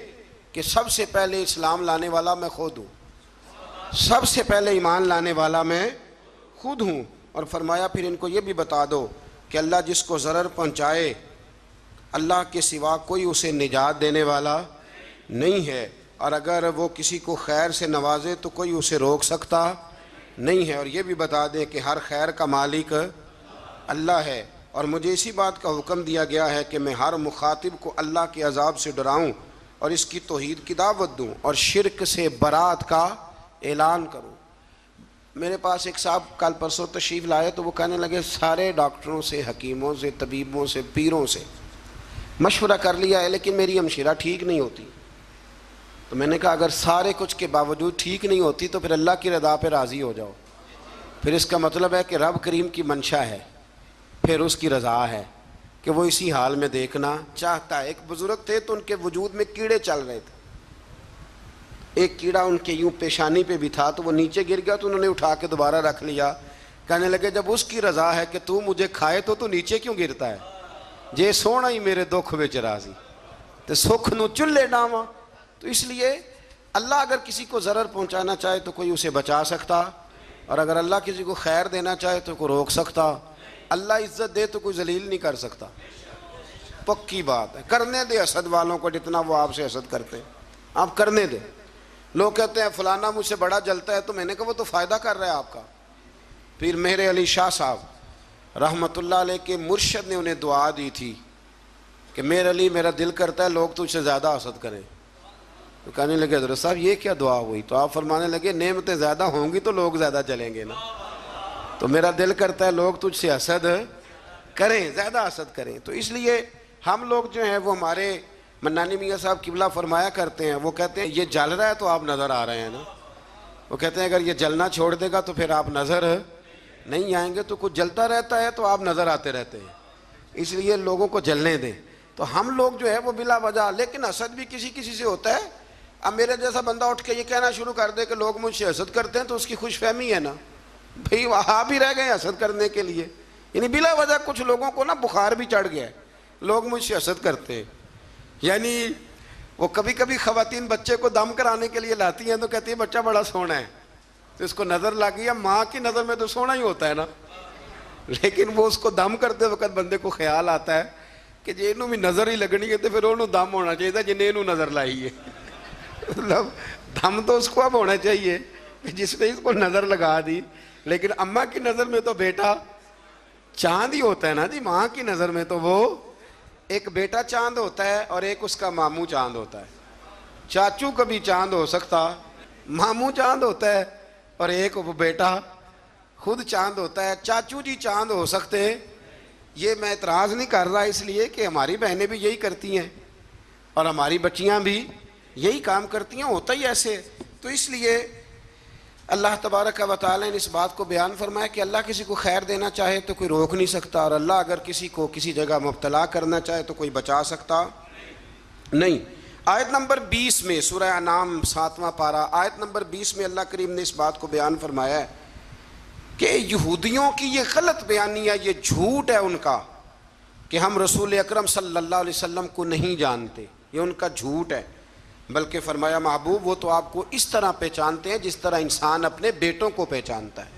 کہ سب سے پہلے اسلام لانے والا میں خود ہوں، سب سے پہلے ایمان لانے والا میں خود ہوں۔ اور فرمایا پھر ان کو یہ بھی بتا دو کہ اللہ جس کو ضرر پہنچائے، اللہ کے سوا کوئی اسے نجات دینے والا نہیں ہے، اور اگر وہ کسی کو خیر سے نوازے تو کوئی اسے روک سکتا نہیں ہے۔ اور یہ بھی بتا دیں کہ ہر خیر کا مالک اللہ ہے، اور مجھے اسی بات کا حکم دیا گیا ہے کہ میں ہر مخاطب کو اللہ کے عذاب سے ڈراؤں اور اس کی توحید کی دعوت دوں اور شرک سے برات کا اعلان کروں۔ میرے پاس ایک صاحب کل پرسوں تشریف لائے تو وہ کہنے لگے سارے ڈاکٹروں سے، حکیموں سے، طبیبوں سے، پیروں سے مشورہ کر لیا ہے لیکن میری ہمشیرہ ٹھیک نہیں ہوتی۔ تو میں نے کہا اگر سارے کچھ کے باوجود ٹھیک نہیں ہوتی تو پھر اللہ کی رضا پہ راضی ہو جاؤ، پھر اس کا مطلب ہے کہ رب کریم کی منشا ہے، پھر اس کی رضا ہے کہ وہ اسی حال میں دیکھنا چاہتا ہے۔ ایک بزرگ تھے تو ان کے وجود میں کیڑے چل رہے تھے، ایک کیڑا ان کے یوں پیشانی پہ بھی تھا تو وہ نیچے گر گیا تو انہوں نے اٹھا کے دوبارہ رکھ لیا۔ کہنے لگے جب اس کی رضا ہے کہ تو مجھے کھائے تو نیچے کیوں گرتا ہے؟ جے سونا ہی میرے دکھ وچ راضی تے سکھ نو چلے ڈاواں۔ تو اس لیے اللہ اگر کسی کو ضرر پہنچانا چاہے تو کوئی اسے بچا سکتا، اور اگر اللہ کسی کو خیر دینا چاہے تو کوئی روک سکتا۔ اللہ عزت دے تو کوئی ذلیل نہیں کر سکتا، پکی بات ہے۔ کرنے دے حسد والوں کو جتنا وہ آپ سے حسد کرتے ہیں، آپ کرنے دے۔ لوگ کہتے ہیں فلانا مجھ سے بڑا جلتا ہے، تو میں نے کہا وہ تو فائدہ کر رہا ہے آپ کا۔ پھر مہر علی شاہ صاحب رحمۃ اللہ علیہ کے مرشد نے انہیں دعا دی تھی کہ مہر علی میرا دل کرتا ہے لوگ تجھ سے زیادہ حسد کریں۔ تو کہنے لگے حضرت صاحب یہ کیا دعا ہوئی؟ تو آپ فرمانے لگے نعمتیں زیادہ ہوں گی تو لوگ زیادہ جلیں گے نا، تو میرا دل کرتا ہے لوگ تجھ سے حسد کریں، زیادہ حسد کریں۔ تو اس لیے ہم لوگ جو ہیں وہ ہمارے منانی میاں صاحب قبلہ فرمایا کرتے ہیں، وہ کہتے ہیں یہ جل رہا ہے تو آپ نظر آ رہے ہیں نا، وہ کہتے ہیں اگر یہ جلنا چھوڑ دے گا تو پھر آپ نظر نہیں آئیں گے، تو کچھ جلتا رہتا ہے تو آپ نظر آتے رہتے ہیں، اس لیے لوگوں کو جلنے دیں۔ تو ہم لوگ جو ہے وہ بلا وجہ، لیکن حسد بھی کسی کسی سے ہوتا ہے۔ اب میرے جیسا بندہ اٹھ کے یہ کہنا شروع کر دے کہ لوگ مجھ سے حسد کرتے ہیں تو اس کی خوش فہمی ہے نا، بھئی وہاں بھی رہ گئے حسد کرنے کے لیے، یعنی بلا وجہ کچھ لوگوں کو نا بخار بھی چڑھ گیا ہے، لوگ مجھ سے حسد کرتے ہیں۔ یعنی وہ کبھی کبھی خواتین بچے کو دم کرانے کے لیے لاتی ہیں تو کہتی ہیں بچہ بڑا سونا ہے، تو اس کو نظر لگ گئی، ماں کی نظر میں تو سونا ہی ہوتا ہے نا، لیکن وہ اس کو دم کرتے وقت بندے کو خیال آتا ہے کہ جی انہوں بھی نظر ہی لگنی ہے تو پھر انہوں دم ہونا چاہیے تھا جنہیں انہوں نظر لائی ہے۔ مطلب دم تو اس کو اب ہونا چاہیے جس نے اس کو نظر لگا دی، لیکن اماں کی نظر میں تو بیٹا چاند ہی ہوتا ہے نا جی، ماں کی نظر میں تو وہ ایک بیٹا چاند ہوتا ہے اور ایک اس کا ماموں چاند ہوتا ہے۔ چاچو کبھی چاند ہو سکتا، ماموں چاند ہوتا ہے، اور ایک وہ بیٹا خود چاند ہوتا ہے۔ چاچو جی چاند ہو سکتے، یہ میں اعتراض نہیں کر رہا، اس لیے کہ ہماری بہنیں بھی یہی کرتی ہیں اور ہماری بچیاں بھی یہی کام کرتی ہیں، ہوتا ہی ایسے۔ تو اس لیے اللہ تبارک و تعالیٰ نے اس بات کو بیان فرمایا کہ اللہ کسی کو خیر دینا چاہے تو کوئی روک نہیں سکتا، اور اللہ اگر کسی کو کسی جگہ مبتلا کرنا چاہے تو کوئی بچا سکتا نہیں۔ آیت نمبر 20 میں سورہ انعام 7واں پارہ آیت نمبر 20 میں اللہ کریم نے اس بات کو بیان فرمایا ہے کہ یہودیوں کی یہ غلط بیانی ہے، یہ جھوٹ ہے ان کا کہ ہم رسول اکرم صلی اللہ علیہ وسلم کو نہیں جانتے، یہ ان کا جھوٹ ہے۔ بلکہ فرمایا محبوب وہ تو آپ کو اس طرح پہچانتے ہیں جس طرح انسان اپنے بیٹوں کو پہچانتا ہے،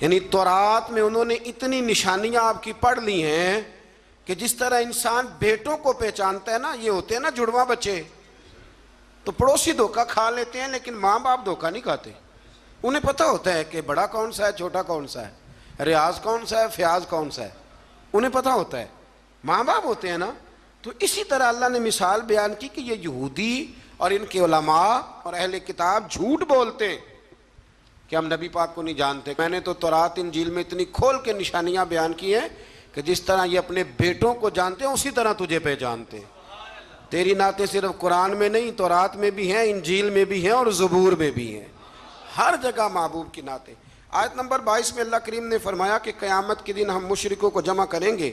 یعنی تورات میں انہوں نے اتنی نشانیاں آپ کی پڑھ لی ہیں کہ جس طرح انسان بیٹوں کو پہچانتا ہے نا، یہ ہوتے ہیں نا جڑواں بچے، تو پڑوسی دھوکہ کھا لیتے ہیں لیکن ماں باپ دھوکہ نہیں کھاتے، انہیں پتہ ہوتا ہے کہ بڑا کون سا ہے چھوٹا کون سا ہے، ریاض کون سا ہے فیاض کون سا ہے، انہیں پتہ ہوتا ہے، ماں باپ ہوتے ہیں نا۔ تو اسی طرح اللہ نے مثال بیان کی کہ یہ یہودی اور ان کے علماء اور اہل کتاب جھوٹ بولتے ہیں کہ ہم نبی پاک کو نہیں جانتے۔ میں نے تو تورات انجیل میں اتنی کھول کے نشانیاں بیان کی ہیں کہ جس طرح یہ اپنے بیٹوں کو جانتے ہیں اسی طرح تجھے پہچانتے ہیں۔ تیری نعتیں صرف قرآن میں نہیں، تورات میں بھی ہیں، انجیل میں بھی ہیں اور زبور میں بھی ہیں، ہر جگہ محبوب کی نعتیں۔ آیت نمبر 22 میں اللہ کریم نے فرمایا کہ قیامت کے دن ہم مشرکوں کو جمع کریں گے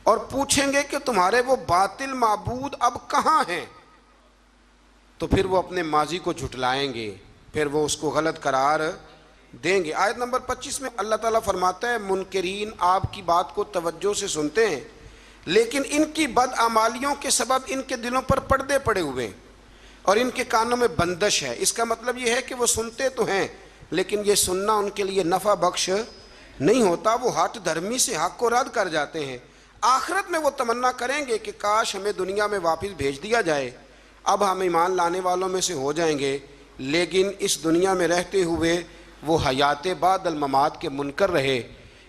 اور پوچھیں گے کہ تمہارے وہ باطل معبود اب کہاں ہیں، تو پھر وہ اپنے ماضی کو جھٹلائیں گے، پھر وہ اس کو غلط قرار دیں گے۔ آیت نمبر 25 میں اللہ تعالیٰ فرماتا ہے منکرین آپ کی بات کو توجہ سے سنتے ہیں لیکن ان کی بدعمالیوں کے سبب ان کے دلوں پر پردے پڑے ہوئے ہیں اور ان کے کانوں میں بندش ہے۔ اس کا مطلب یہ ہے کہ وہ سنتے تو ہیں لیکن یہ سننا ان کے لیے نفع بخش نہیں ہوتا، وہ ہٹ دھرمی سے حق کو رد کر جاتے ہیں۔ آخرت میں وہ تمنا کریں گے کہ کاش ہمیں دنیا میں واپس بھیج دیا جائے، اب ہم ایمان لانے والوں میں سے ہو جائیں گے، لیکن اس دنیا میں رہتے ہوئے وہ حیات بعد الممات کے منکر رہے،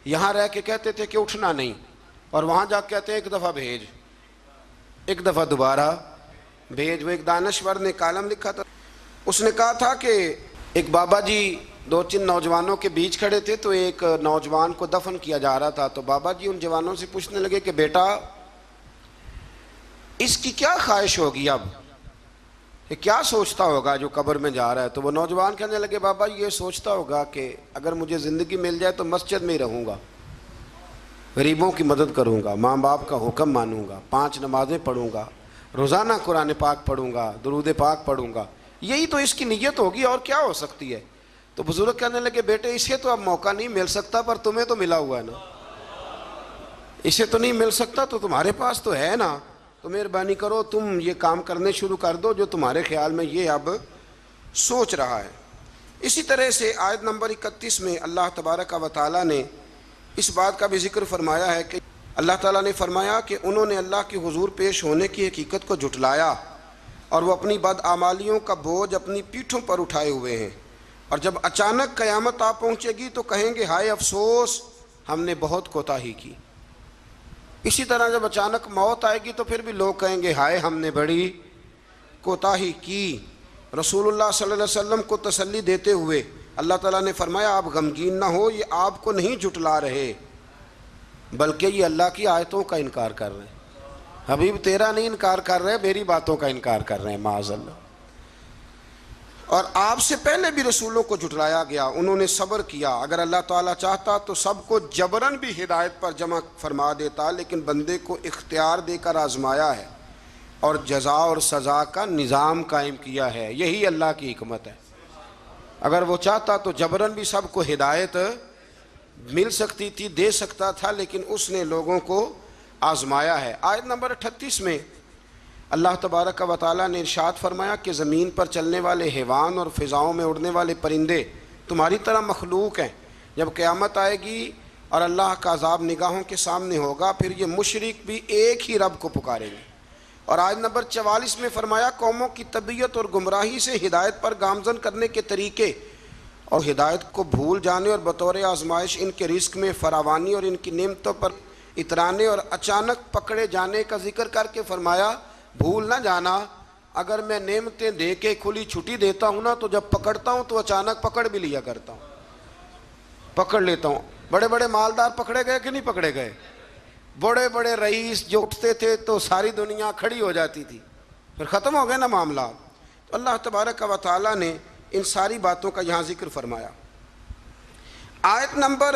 یہاں رہ کے کہتے تھے کہ اٹھنا نہیں، اور وہاں جا کے کہتے ہیں ایک دفعہ بھیج، ایک دفعہ دوبارہ بھیج۔ وہ ایک دانشور نے کالم لکھا تھا، اس نے کہا تھا کہ ایک بابا جی دو تین نوجوانوں کے بیچ کھڑے تھے تو ایک نوجوان کو دفن کیا جا رہا تھا، تو بابا جی ان جوانوں سے پوچھنے لگے کہ بیٹا اس کی کیا خواہش ہوگی، اب یہ کیا سوچتا ہوگا جو قبر میں جا رہا ہے؟ تو وہ نوجوان کہنے لگے بابا یہ سوچتا ہوگا کہ اگر مجھے زندگی مل جائے تو مسجد میں ہی رہوں گا، غریبوں کی مدد کروں گا، ماں باپ کا حکم مانوں گا، 5 نمازیں پڑھوں گا، روزانہ قرآن پاک پڑھوں گا، درود پاک پڑھوں گا، یہی تو اس کی نیت ہوگی، اور کیا ہو سکتی ہے؟ تو بزرگ کہنے لگے بیٹے اسے تو اب موقع نہیں مل سکتا، پر تمہیں تو ملا ہوا ہے نا، اسے تو نہیں مل سکتا تو تمہارے پاس تو ہے نا، تو مہربانی کرو تم یہ کام کرنے شروع کر دو جو تمہارے خیال میں یہ اب سوچ رہا ہے۔ اسی طرح سے آیت نمبر 31 میں اللہ تبارک و تعالیٰ نے اس بات کا بھی ذکر فرمایا ہے کہ اللہ تعالیٰ نے فرمایا کہ انہوں نے اللہ کے حضور پیش ہونے کی حقیقت کو جھٹلایا اور وہ اپنی بدعمالیوں کا بوجھ اپنی پیٹھوں پر اٹھائے ہوئے ہیں، اور جب اچانک قیامت آ پہنچے گی تو کہیں گے ہائے افسوس ہم نے بہت کوتاہی کی۔ اسی طرح جب اچانک موت آئے گی تو پھر بھی لوگ کہیں گے ہائے ہم نے بڑی کوتاہی کی۔ رسول اللہ صلی اللہ علیہ وسلم کو تسلی دیتے ہوئے اللہ تعالیٰ نے فرمایا آپ غمگین نہ ہو، یہ آپ کو نہیں جھٹلا رہے بلکہ یہ اللہ کی آیتوں کا انکار کر رہے ہیں۔ حبیب تیرا نہیں انکار کر رہے، میری باتوں کا انکار کر رہے ہیں معاذ اللہ۔ اور آپ سے پہلے بھی رسولوں کو جھٹلایا گیا، انہوں نے صبر کیا، اگر اللہ تعالیٰ چاہتا تو سب کو جبراً بھی ہدایت پر جمع فرما دیتا، لیکن بندے کو اختیار دے کر آزمایا ہے اور جزا اور سزا کا نظام قائم کیا ہے، یہی اللہ کی حکمت ہے۔ اگر وہ چاہتا تو جبراً بھی سب کو ہدایت مل سکتی تھی، دے سکتا تھا، لیکن اس نے لوگوں کو آزمایا ہے۔ آیت نمبر 38 میں اللہ تبارک و تعالیٰ نے ارشاد فرمایا کہ زمین پر چلنے والے حیوان اور فضاؤں میں اڑنے والے پرندے تمہاری طرح مخلوق ہیں، جب قیامت آئے گی اور اللہ کا عذاب نگاہوں کے سامنے ہوگا پھر یہ مشرک بھی ایک ہی رب کو پکاریں گے۔ اور آیت نمبر 44 میں فرمایا قوموں کی طبیعت اور گمراہی سے ہدایت پر گامزن کرنے کے طریقے اور ہدایت کو بھول جانے اور بطور آزمائش ان کے رزق میں فراوانی اور ان کی نعمتوں پر اترانے اور اچانک پکڑے جانے کا ذکر کر کے فرمایا بھول نہ جانا، اگر میں نعمتیں دے کے کھلی چھٹی دیتا ہوں نا تو جب پکڑتا ہوں تو اچانک پکڑ بھی لیا کرتا ہوں، پکڑ لیتا ہوں۔ بڑے بڑے مالدار پکڑے گئے کہ نہیں پکڑے گئے؟ بڑے بڑے رئیس جو اٹھتے تھے تو ساری دنیا کھڑی ہو جاتی تھی، پھر ختم ہو گئے نا معاملات۔ تو اللہ تبارک و تعالیٰ نے ان ساری باتوں کا یہاں ذکر فرمایا۔ آیت نمبر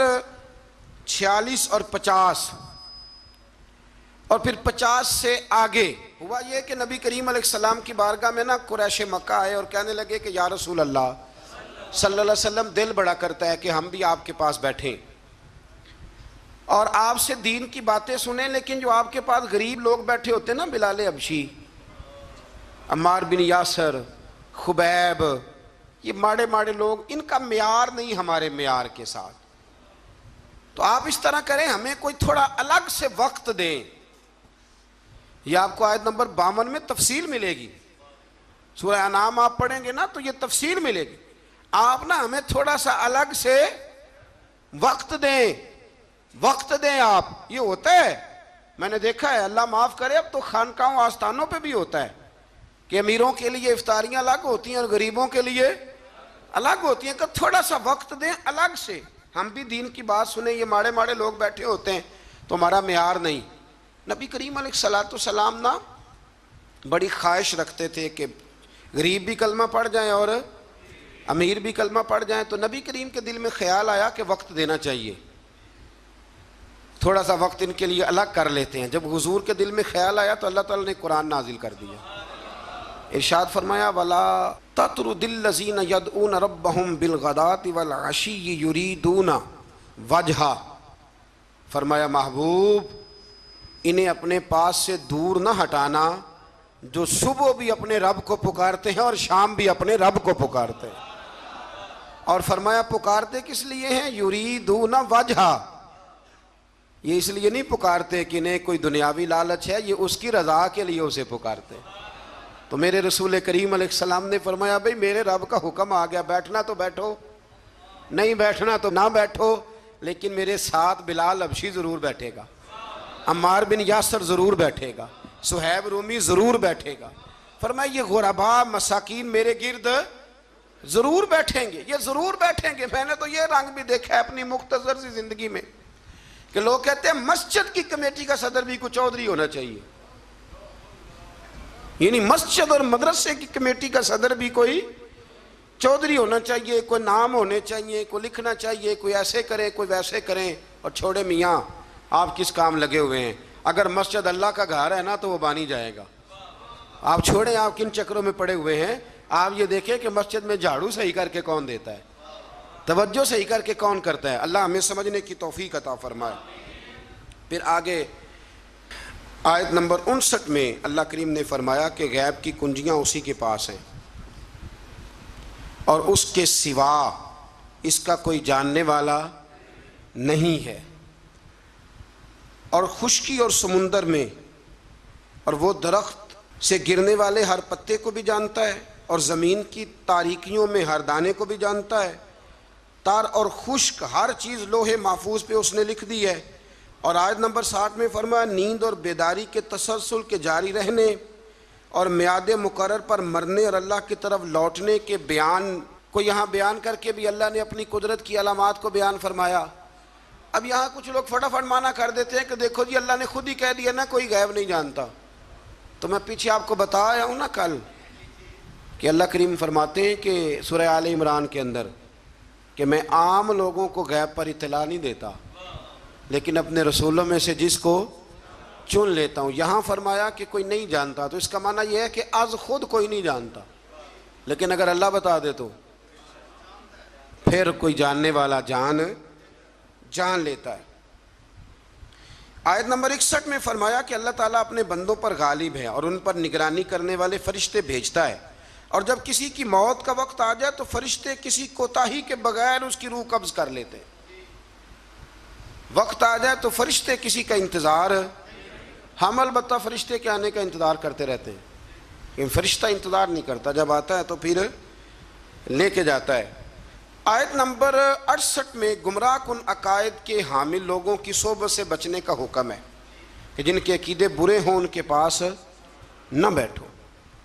46 اور 50 اور پھر 50 سے آگے ہوا یہ کہ نبی کریم علیہ السلام کی بارگاہ میں نا قریش مکہ آئے اور کہنے لگے کہ یا رسول اللہ صلی اللہ علیہ وسلم دل بڑا کرتا ہے کہ ہم بھی آپ کے پاس بیٹھیں اور آپ سے دین کی باتیں سنیں، لیکن جو آپ کے پاس غریب لوگ بیٹھے ہوتے ہیں نا، بلال حبشی، عمار بن یاسر، خبیب، یہ ماڑے ماڑے لوگ، ان کا معیار نہیں ہمارے معیار کے ساتھ، تو آپ اس طرح کریں ہمیں کوئی تھوڑا الگ سے وقت دیں۔ یہ آپ کو آیت نمبر 52 میں تفصیل ملے گی، سورہ انعام آپ پڑھیں گے نا تو یہ تفصیل ملے گی۔ آپ نا ہمیں تھوڑا سا الگ سے وقت دیں، وقت دیں آپ۔ یہ ہوتا ہے، میں نے دیکھا ہے، اللہ معاف کرے، اب تو خانقاہوں آستانوں پہ بھی ہوتا ہے کہ امیروں کے لیے افطاریاں الگ ہوتی ہیں اور غریبوں کے لیے الگ ہوتی ہیں، کہ تھوڑا سا وقت دیں الگ سے، ہم بھی دین کی بات سنیں۔ یہ ماڑے ماڑے لوگ بیٹھے ہوتے ہیں تو ہمارا معیار نہیں۔ نبی کریم علیہ السلام نا بڑی خواہش رکھتے تھے کہ غریب بھی کلمہ پڑھ جائیں اور امیر بھی کلمہ پڑھ جائیں، تو نبی کریم کے دل میں خیال آیا کہ وقت دینا چاہیے، تھوڑا سا وقت ان کے لیے الگ کر لیتے ہیں۔ جب حضور کے دل میں خیال آیا تو اللہ تعالیٰ نے قرآن نازل کر دیا، ارشاد فرمایا وَلَا تَطْرُدِ الَّذِينَ يَدْعُونَ رَبَّهُمْ بِالْغَدَاةِ وَالْعَشِيِّ يُرِيدُونَ وَجْهَهُ، فرمایا محبوب انہیں اپنے پاس سے دور نہ ہٹانا جو صبح بھی اپنے رب کو پکارتے ہیں اور شام بھی اپنے رب کو پکارتے ہیں۔ اور فرمایا پکارتے کس لیے ہیں؟ یریدون وجہ، یہ اس لیے نہیں پکارتے کہ انہیں کوئی دنیاوی لالچ ہے، یہ اس کی رضا کے لیے اسے پکارتے۔ تو میرے رسول کریم علیہ السلام نے فرمایا بھئی میرے رب کا حکم آ گیا، بیٹھنا تو بیٹھو، نہیں بیٹھنا تو نہ بیٹھو، لیکن میرے ساتھ بلال حبشی ضرور بیٹھے گا، عمار بن یاسر ضرور بیٹھے گا، صہیب رومی ضرور بیٹھے گا۔ فرمایا یہ غرباء مساکین میرے گرد ضرور بیٹھیں گے، یہ ضرور بیٹھیں گے۔ میں نے تو یہ رنگ بھی دیکھا ہے اپنی مختصر سی زندگی میں کہ لوگ کہتے ہیں مسجد کی کمیٹی کا صدر بھی کوئی چودھری ہونا چاہیے، یعنی مسجد اور مدرسے کی کمیٹی کا صدر بھی کوئی چودھری ہونا چاہیے، کوئی نام ہونے چاہیے، کوئی لکھنا چاہیے، کوئی ایسے کریں کوئی ویسے کریں، اور چھوڑے میاں آپ کس کام لگے ہوئے ہیں؟ اگر مسجد اللہ کا گھر ہے نا تو وہ بانی جائے گا. آپ چھوڑیں آپ کن چکروں میں پڑے ہوئے ہیں. آپ یہ دیکھیں کہ مسجد میں جھاڑو صحیح کر کے کون دیتا ہے, توجہ صحیح کر کے کون کرتا ہے. اللہ ہمیں سمجھنے کی توفیق عطا فرمائے. پھر آگے آیت نمبر 59 میں اللہ کریم نے فرمایا کہ غیب کی کنجیاں اسی کے پاس ہیں اور اس کے سوا اس کا کوئی جاننے والا نہیں ہے. اور خشکی اور سمندر میں اور وہ درخت سے گرنے والے ہر پتے کو بھی جانتا ہے اور زمین کی تاریکیوں میں ہر دانے کو بھی جانتا ہے. تار اور خشک ہر چیز لوح محفوظ پہ اس نے لکھ دی ہے. اور آیت نمبر 60 میں فرمایا نیند اور بیداری کے تسلسل کے جاری رہنے اور میعاد مقرر پر مرنے اور اللہ کی طرف لوٹنے کے بیان کو یہاں بیان کر کے بھی اللہ نے اپنی قدرت کی علامات کو بیان فرمایا. اب یہاں کچھ لوگ فٹافٹ مانا کر دیتے ہیں کہ دیکھو جی اللہ نے خود ہی کہہ دیا نا کوئی غیب نہیں جانتا. تو میں پیچھے آپ کو بتایا ہوں نا کل کہ اللہ کریم فرماتے ہیں کہ سورہ آل عمران کے اندر کہ میں عام لوگوں کو غیب پر اطلاع نہیں دیتا لیکن اپنے رسولوں میں سے جس کو چن لیتا ہوں. یہاں فرمایا کہ کوئی نہیں جانتا تو اس کا معنی یہ ہے کہ از خود کوئی نہیں جانتا, لیکن اگر اللہ بتا دے تو پھر کوئی جاننے والا جان لیتا ہے. آیت نمبر 61 میں فرمایا کہ اللہ تعالیٰ اپنے بندوں پر غالب ہے اور ان پر نگرانی کرنے والے فرشتے بھیجتا ہے, اور جب کسی کی موت کا وقت آ جائے تو فرشتے کسی کوتاہی کے بغیر اس کی روح قبض کر لیتے ہیں. وقت آ جائے تو فرشتے کسی کا انتظار, ہم البتہ فرشتے کے آنے کا انتظار کرتے رہتے ہیں, لیکن فرشتہ انتظار نہیں کرتا, جب آتا ہے تو پھر لے کے جاتا ہے. آیت نمبر 68 میں گمراہ کن عقائد کے حامل لوگوں کی صحبت سے بچنے کا حکم ہے کہ جن کے عقیدے برے ہوں ان کے پاس نہ بیٹھو,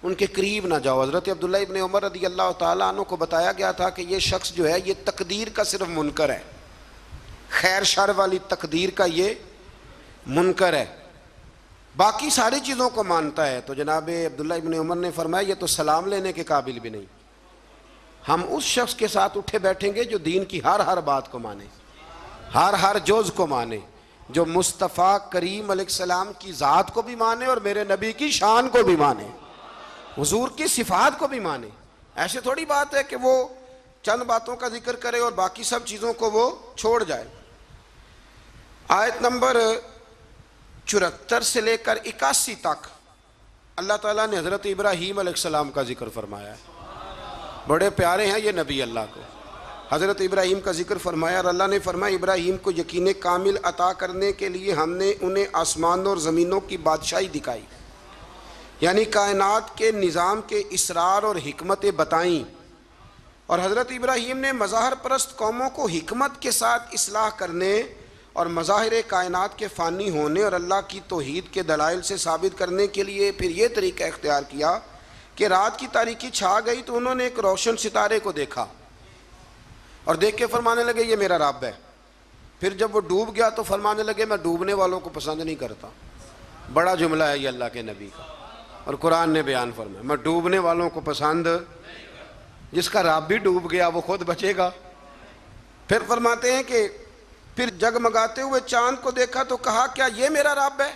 ان کے قریب نہ جاؤ. حضرت عبداللہ ابن عمر رضی اللہ تعالیٰ عنہ کو بتایا گیا تھا کہ یہ شخص جو ہے یہ تقدیر کا صرف منکر ہے, خیر شر والی تقدیر کا یہ منکر ہے, باقی ساری چیزوں کو مانتا ہے. تو جناب عبداللہ ابن عمر نے فرمایا یہ تو سلام لینے کے قابل بھی نہیں. ہم اس شخص کے ساتھ اٹھے بیٹھیں گے جو دین کی ہر بات کو مانے, ہر جوز کو مانے, جو مصطفیٰ کریم علیہ السلام کی ذات کو بھی مانے اور میرے نبی کی شان کو بھی مانے, حضور کی صفات کو بھی مانے. ایسے تھوڑی بات ہے کہ وہ چند باتوں کا ذکر کرے اور باقی سب چیزوں کو وہ چھوڑ جائے. آیت نمبر 74 سے لے کر 81 تک اللہ تعالیٰ نے حضرت ابراہیم علیہ السلام کا ذکر فرمایا ہے. بڑے پیارے ہیں یہ نبی اللہ کو. حضرت ابراہیم کا ذکر فرمایا اور اللہ نے فرمایا ابراہیم کو یقین کامل عطا کرنے کے لیے ہم نے انہیں آسمانوں اور زمینوں کی بادشاہی دکھائی, یعنی کائنات کے نظام کے اسرار اور حکمتیں بتائیں. اور حضرت ابراہیم نے مظاہر پرست قوموں کو حکمت کے ساتھ اصلاح کرنے اور مظاہر کائنات کے فانی ہونے اور اللہ کی توحید کے دلائل سے ثابت کرنے کے لیے پھر یہ طریقہ اختیار کیا کہ رات کی تاریکی چھا گئی تو انہوں نے ایک روشن ستارے کو دیکھا اور دیکھ کے فرمانے لگے یہ میرا رب ہے. پھر جب وہ ڈوب گیا تو فرمانے لگے میں ڈوبنے والوں کو پسند نہیں کرتا. بڑا جملہ ہے یہ اللہ کے نبی کا, اور قرآن نے بیان فرمایا میں ڈوبنے والوں کو پسند, جس کا رب بھی ڈوب گیا وہ خود بچے گا. پھر فرماتے ہیں کہ پھر جگمگاتے ہوئے چاند کو دیکھا تو کہا کیا یہ میرا رب ہے,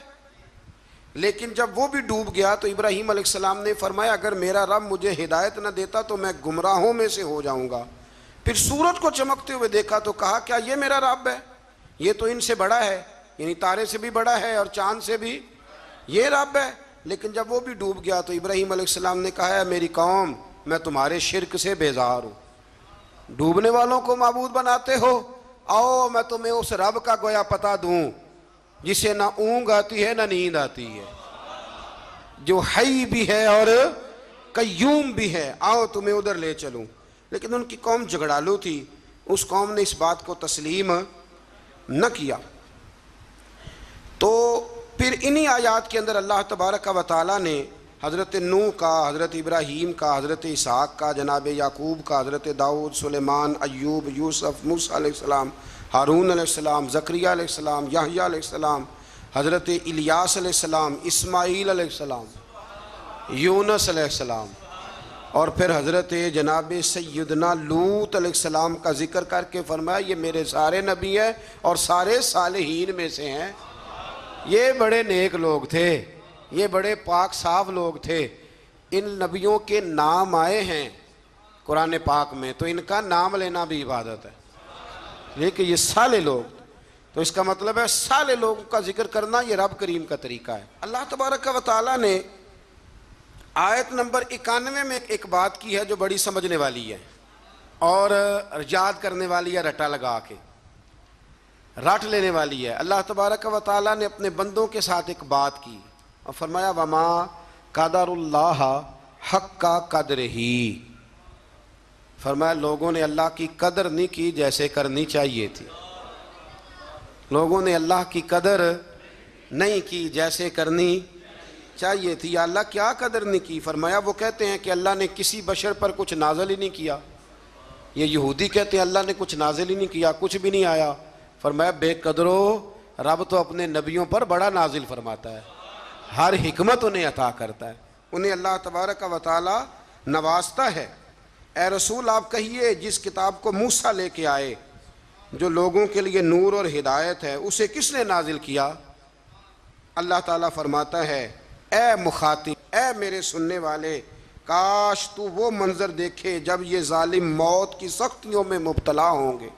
لیکن جب وہ بھی ڈوب گیا تو ابراہیم علیہ السلام نے فرمایا اگر میرا رب مجھے ہدایت نہ دیتا تو میں گمراہوں میں سے ہو جاؤں گا. پھر سورج کو چمکتے ہوئے دیکھا تو کہا کیا یہ میرا رب ہے, یہ تو ان سے بڑا ہے, یعنی تارے سے بھی بڑا ہے اور چاند سے بھی یہ رب ہے. لیکن جب وہ بھی ڈوب گیا تو ابراہیم علیہ السلام نے کہا ہے میری قوم میں تمہارے شرک سے بیزار ہوں, ڈوبنے والوں کو معبود بناتے ہو, آؤ میں تمہیں اس رب کا گویا پتہ دوں جسے نہ اونگ آتی ہے نہ نیند آتی ہے, جو حی بھی ہے اور قیوم بھی ہے, آؤ تمہیں ادھر لے چلوں. لیکن ان کی قوم جھگڑالو تھی, اس قوم نے اس بات کو تسلیم نہ کیا. تو پھر انہی آیات کے اندر اللہ تبارک و تعالیٰ نے حضرت نوح کا, حضرت ابراہیم کا, حضرت اسحاق کا, جناب یعقوب کا, حضرت داؤد, سلیمان, ایوب, یوسف, موسیٰ علیہ السلام, ہارون علیہ السلام, زکریا علیہ السلام, یحییٰ علیہ السلام, حضرت الیاس علیہ السلام, اسماعیل علیہ السلام, یونس علیہ السلام, اور پھر حضرت جناب سیدنا لوط علیہ السلام کا ذکر کر کے فرمایا یہ میرے سارے نبی ہیں اور سارے صالحین میں سے ہیں، یہ بڑے نیک لوگ تھے، یہ بڑے پاک صاف لوگ تھے۔ ان نبیوں کے نام آئے ہیں قرآن پاک میں تو ان کا نام لینا بھی عبادت ہے، لیکن یہ صالح لوگ، تو اس کا مطلب ہے صالح لوگوں کا ذکر کرنا یہ رب کریم کا طریقہ ہے۔ اللہ تبارک و تعالیٰ نے آیت نمبر 91 میں ایک بات کی ہے جو بڑی سمجھنے والی ہے اور یاد کرنے والی ہے، رٹا لگا کے رٹ لینے والی ہے۔ اللہ تبارک و تعالیٰ نے اپنے بندوں کے ساتھ ایک بات کی اور فرمایا وما قدر اللہ حق قدرہ، فرمایا لوگوں نے اللہ کی قدر نہیں کی جیسے کرنی چاہیے تھی، لوگوں نے اللہ کی قدر نہیں کی جیسے کرنی چاہیے تھی۔ یا اللہ کیا قدر نہیں کی؟ فرمایا وہ کہتے ہیں کہ اللہ نے کسی بشر پر کچھ نازل ہی نہیں کیا، یہ یہودی کہتے ہیں اللہ نے کچھ نازل ہی نہیں کیا، کچھ بھی نہیں آیا۔ فرمایا بے قدرو، رب تو اپنے نبیوں پر بڑا نازل فرماتا ہے، ہر حکمت انہیں عطا کرتا ہے، انہیں اللہ تبارک و تعالی نوازتا ہے۔ اے رسول آپ کہیے جس کتاب کو موسیٰ لے کے آئے جو لوگوں کے لیے نور اور ہدایت ہے اسے کس نے نازل کیا؟ اللہ تعالیٰ فرماتا ہے اے مخاطب، اے میرے سننے والے، کاش تو وہ منظر دیکھے جب یہ ظالم موت کی سختیوں میں مبتلا ہوں گے،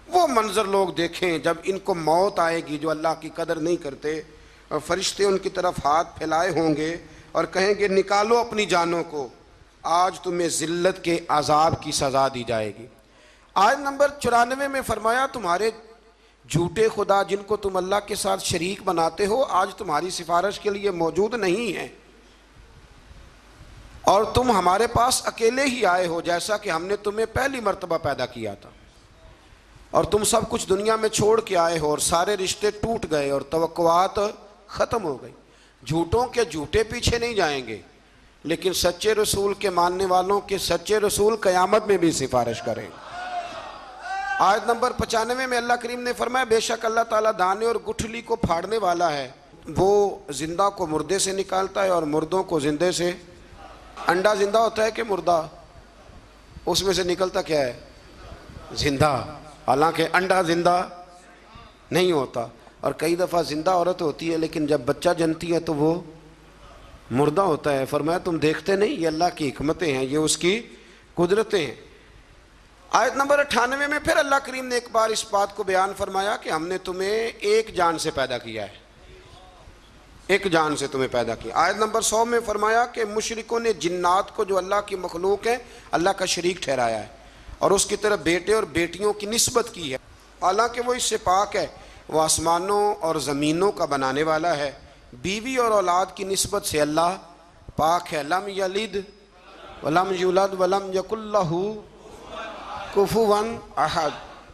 وہ منظر لوگ دیکھیں جب ان کو موت آئے گی جو اللہ کی قدر نہیں کرتے، اور فرشتے ان کی طرف ہاتھ پھیلائے ہوں گے اور کہیں گے نکالو اپنی جانوں کو، آج تمہیں ذلت کے عذاب کی سزا دی جائے گی۔ آیت نمبر 94 میں فرمایا تمہارے جھوٹے خدا جن کو تم اللہ کے ساتھ شریک بناتے ہو آج تمہاری سفارش کے لیے موجود نہیں ہیں، اور تم ہمارے پاس اکیلے ہی آئے ہو جیسا کہ ہم نے تمہیں پہلی مرتبہ پیدا کیا تھا، اور تم سب کچھ دنیا میں چھوڑ کے آئے ہو اور سارے رشتے ٹوٹ گئے اور توقعات ختم ہو گئی۔ جھوٹوں کے جھوٹے پیچھے نہیں جائیں گے، لیکن سچے رسول کے ماننے والوں کے سچے رسول قیامت میں بھی سفارش کریں گے۔ آیت نمبر 95 میں اللہ کریم نے فرمایا بے شک اللہ تعالیٰ دانے اور گٹھلی کو پھاڑنے والا ہے، وہ زندہ کو مردے سے نکالتا ہے اور مردوں کو زندے سے۔ انڈا زندہ ہوتا ہے کہ مردہ؟ اس میں سے نکلتا کیا ہے؟ زندہ، حالانکہ انڈا زندہ نہیں ہوتا، اور کئی دفعہ زندہ عورت ہوتی ہے لیکن جب بچہ جنتی ہے تو وہ مردہ ہوتا ہے۔ فرمایا تم دیکھتے نہیں، یہ اللہ کی حکمتیں ہیں، یہ اس کی قدرتیں ہیں۔ آیت نمبر 98 میں پھر اللہ کریم نے ایک بار اس بات کو بیان فرمایا کہ ہم نے تمہیں ایک جان سے پیدا کیا ہے، ایک جان سے تمہیں پیدا کیا۔ آیت نمبر 100 میں فرمایا کہ مشرکوں نے جنات کو جو اللہ کی مخلوق ہے اللہ کا شریک ٹھہرایا ہے اور اس کی طرف بیٹے اور بیٹیوں کی نسبت کی ہے، حالانکہ وہ اس سے پاک ہے، وہ آسمانوں اور زمینوں کا بنانے والا ہے۔ بیوی اور اولاد کی نسبت سے اللہ پاک ہے۔ لم یلد ولم یولد ولم یکن لہ کفوا احد۔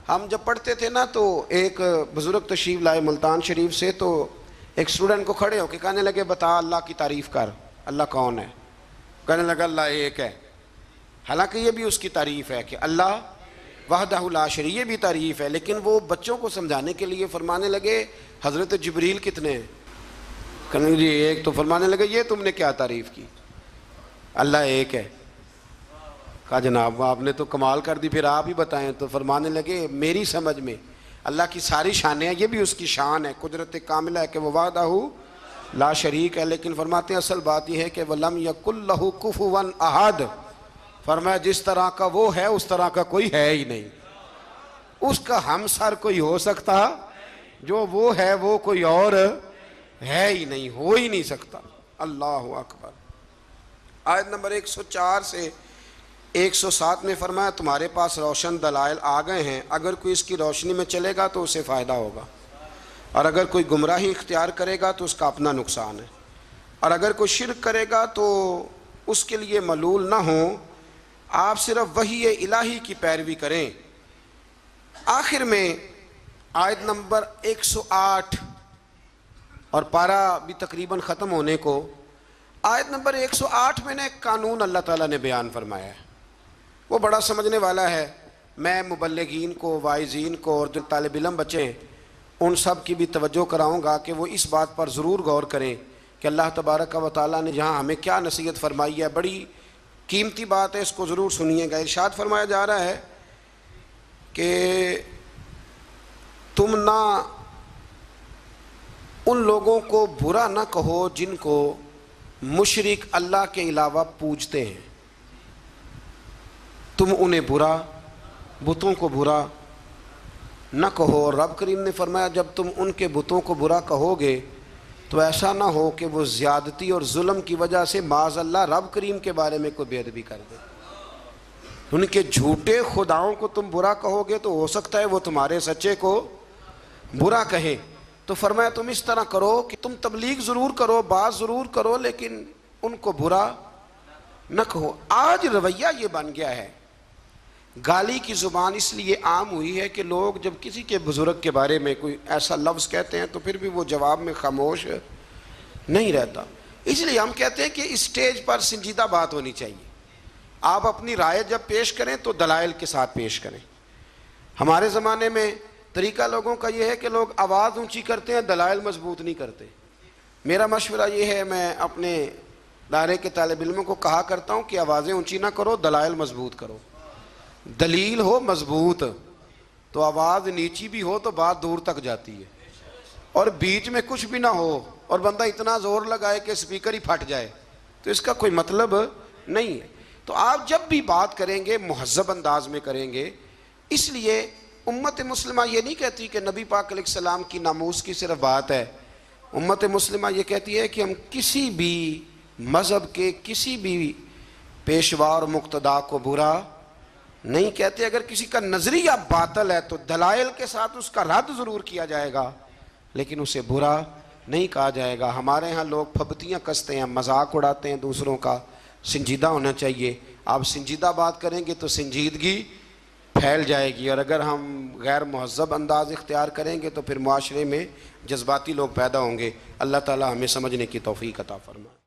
ہم جب پڑھتے تھے نا تو ایک بزرگ تشریف لائے ملتان شریف سے، تو ایک اسٹوڈنٹ کو کھڑے ہو کے کہنے لگے بتا اللہ کی تعریف کر، اللہ کون ہے؟ کہنے لگا اللہ ایک ہے، حالانکہ یہ بھی اس کی تعریف ہے کہ اللہ وحدہ لا شریک، یہ بھی تعریف ہے، لیکن وہ بچوں کو سمجھانے کے لیے فرمانے لگے حضرت جبریل کتنے ہیں؟ کہنے لگے جی ایک، تو فرمانے لگے یہ تم نے کیا تعریف کی؟ اللہ ایک ہے۔ کہا جناب آپ نے تو کمال کر دی، پھر آپ ہی بتائیں۔ تو فرمانے لگے میری سمجھ میں اللہ کی ساری شانیں ہیں، یہ بھی اس کی شان ہے، قدرت کاملہ ہے کہ وہ وحدہ لا شریک ہے، لیکن فرماتے ہیں اصل بات یہ ہے کہ وَلَمْ يَكُنْ لَهُ كُفُوًا أَحَدٌ، فرمایا جس طرح کا وہ ہے اس طرح کا کوئی ہے ہی نہیں، اس کا ہمسر کوئی ہو سکتا جو وہ ہے وہ کوئی اور ہے ہی نہیں، ہو ہی نہیں سکتا۔ اللہ اکبر۔ آیت نمبر 104 سے 107 میں فرمایا تمہارے پاس روشن دلائل آ گئے ہیں، اگر کوئی اس کی روشنی میں چلے گا تو اسے فائدہ ہوگا، اور اگر کوئی گمراہی اختیار کرے گا تو اس کا اپنا نقصان ہے، اور اگر کوئی شرک کرے گا تو اس کے لیے ملول نہ ہو، آپ صرف وحی الہی کی پیروی کریں۔ آخر میں آیت نمبر 108 اور پارہ بھی تقریباً ختم ہونے کو، آیت نمبر 108 میں نے ایک قانون اللہ تعالیٰ نے بیان فرمایا ہے، وہ بڑا سمجھنے والا ہے۔ میں مبلغین کو، واعظین کو اور جو طالب علم بچے ہیں ان سب کی بھی توجہ کراؤں گا کہ وہ اس بات پر ضرور غور کریں کہ اللہ تبارک و تعالیٰ نے جہاں ہمیں کیا نصیحت فرمائی ہے، بڑی قیمتی بات ہے، اس کو ضرور سنیے گا۔ ارشاد فرمایا جا رہا ہے کہ تم نہ ان لوگوں کو برا نہ کہو جن کو مشرک اللہ کے علاوہ پوجتے ہیں، تم انہیں برا، بتوں کو برا نہ کہو۔ اور رب کریم نے فرمایا جب تم ان کے بتوں کو برا کہو گے تو ایسا نہ ہو کہ وہ زیادتی اور ظلم کی وجہ سے معاذ اللہ رب کریم کے بارے میں کوئی بے ادبی کر دے۔ ان کے جھوٹے خداؤں کو تم برا کہو گے تو ہو سکتا ہے وہ تمہارے سچے کو برا کہیں۔ تو فرمایا تم اس طرح کرو کہ تم تبلیغ ضرور کرو، بات ضرور کرو، لیکن ان کو برا نہ کہو۔ آج رویہ یہ بن گیا ہے، گالی کی زبان اس لیے عام ہوئی ہے کہ لوگ جب کسی کے بزرگ کے بارے میں کوئی ایسا لفظ کہتے ہیں تو پھر بھی وہ جواب میں خاموش نہیں رہتا۔ اس لیے ہم کہتے ہیں کہ اسٹیج پر سنجیدہ بات ہونی چاہیے۔ آپ اپنی رائے جب پیش کریں تو دلائل کے ساتھ پیش کریں۔ ہمارے زمانے میں طریقہ لوگوں کا یہ ہے کہ لوگ آواز اونچی کرتے ہیں، دلائل مضبوط نہیں کرتے۔ میرا مشورہ یہ ہے، میں اپنے دائرے کے طالب علموں کو کہا کرتا ہوں کہ آوازیں اونچی نہ کرو، دلائل مضبوط کرو۔ دلیل ہو مضبوط تو آواز نیچی بھی ہو تو بات دور تک جاتی ہے، اور بیچ میں کچھ بھی نہ ہو اور بندہ اتنا زور لگائے کہ اسپیکر ہی پھٹ جائے تو اس کا کوئی مطلب نہیں ہے۔ تو آپ جب بھی بات کریں گے مہذب انداز میں کریں گے۔ اس لیے امت مسلمہ یہ نہیں کہتی کہ نبی پاک علیہ السلام کی ناموس کی صرف بات ہے، امت مسلمہ یہ کہتی ہے کہ ہم کسی بھی مذہب کے کسی بھی پیشوا اور مقتدا کو برا نہیں کہتے۔ اگر کسی کا نظریہ باطل ہے تو دلائل کے ساتھ اس کا رد ضرور کیا جائے گا، لیکن اسے برا نہیں کہا جائے گا۔ ہمارے ہاں لوگ پھبتیاں کستے ہیں، مذاق اڑاتے ہیں دوسروں کا۔ سنجیدہ ہونا چاہیے۔ آپ سنجیدہ بات کریں گے تو سنجیدگی پھیل جائے گی، اور اگر ہم غیر مہذب انداز اختیار کریں گے تو پھر معاشرے میں جذباتی لوگ پیدا ہوں گے۔ اللہ تعالی ہمیں سمجھنے کی توفیق عطا فرمائے۔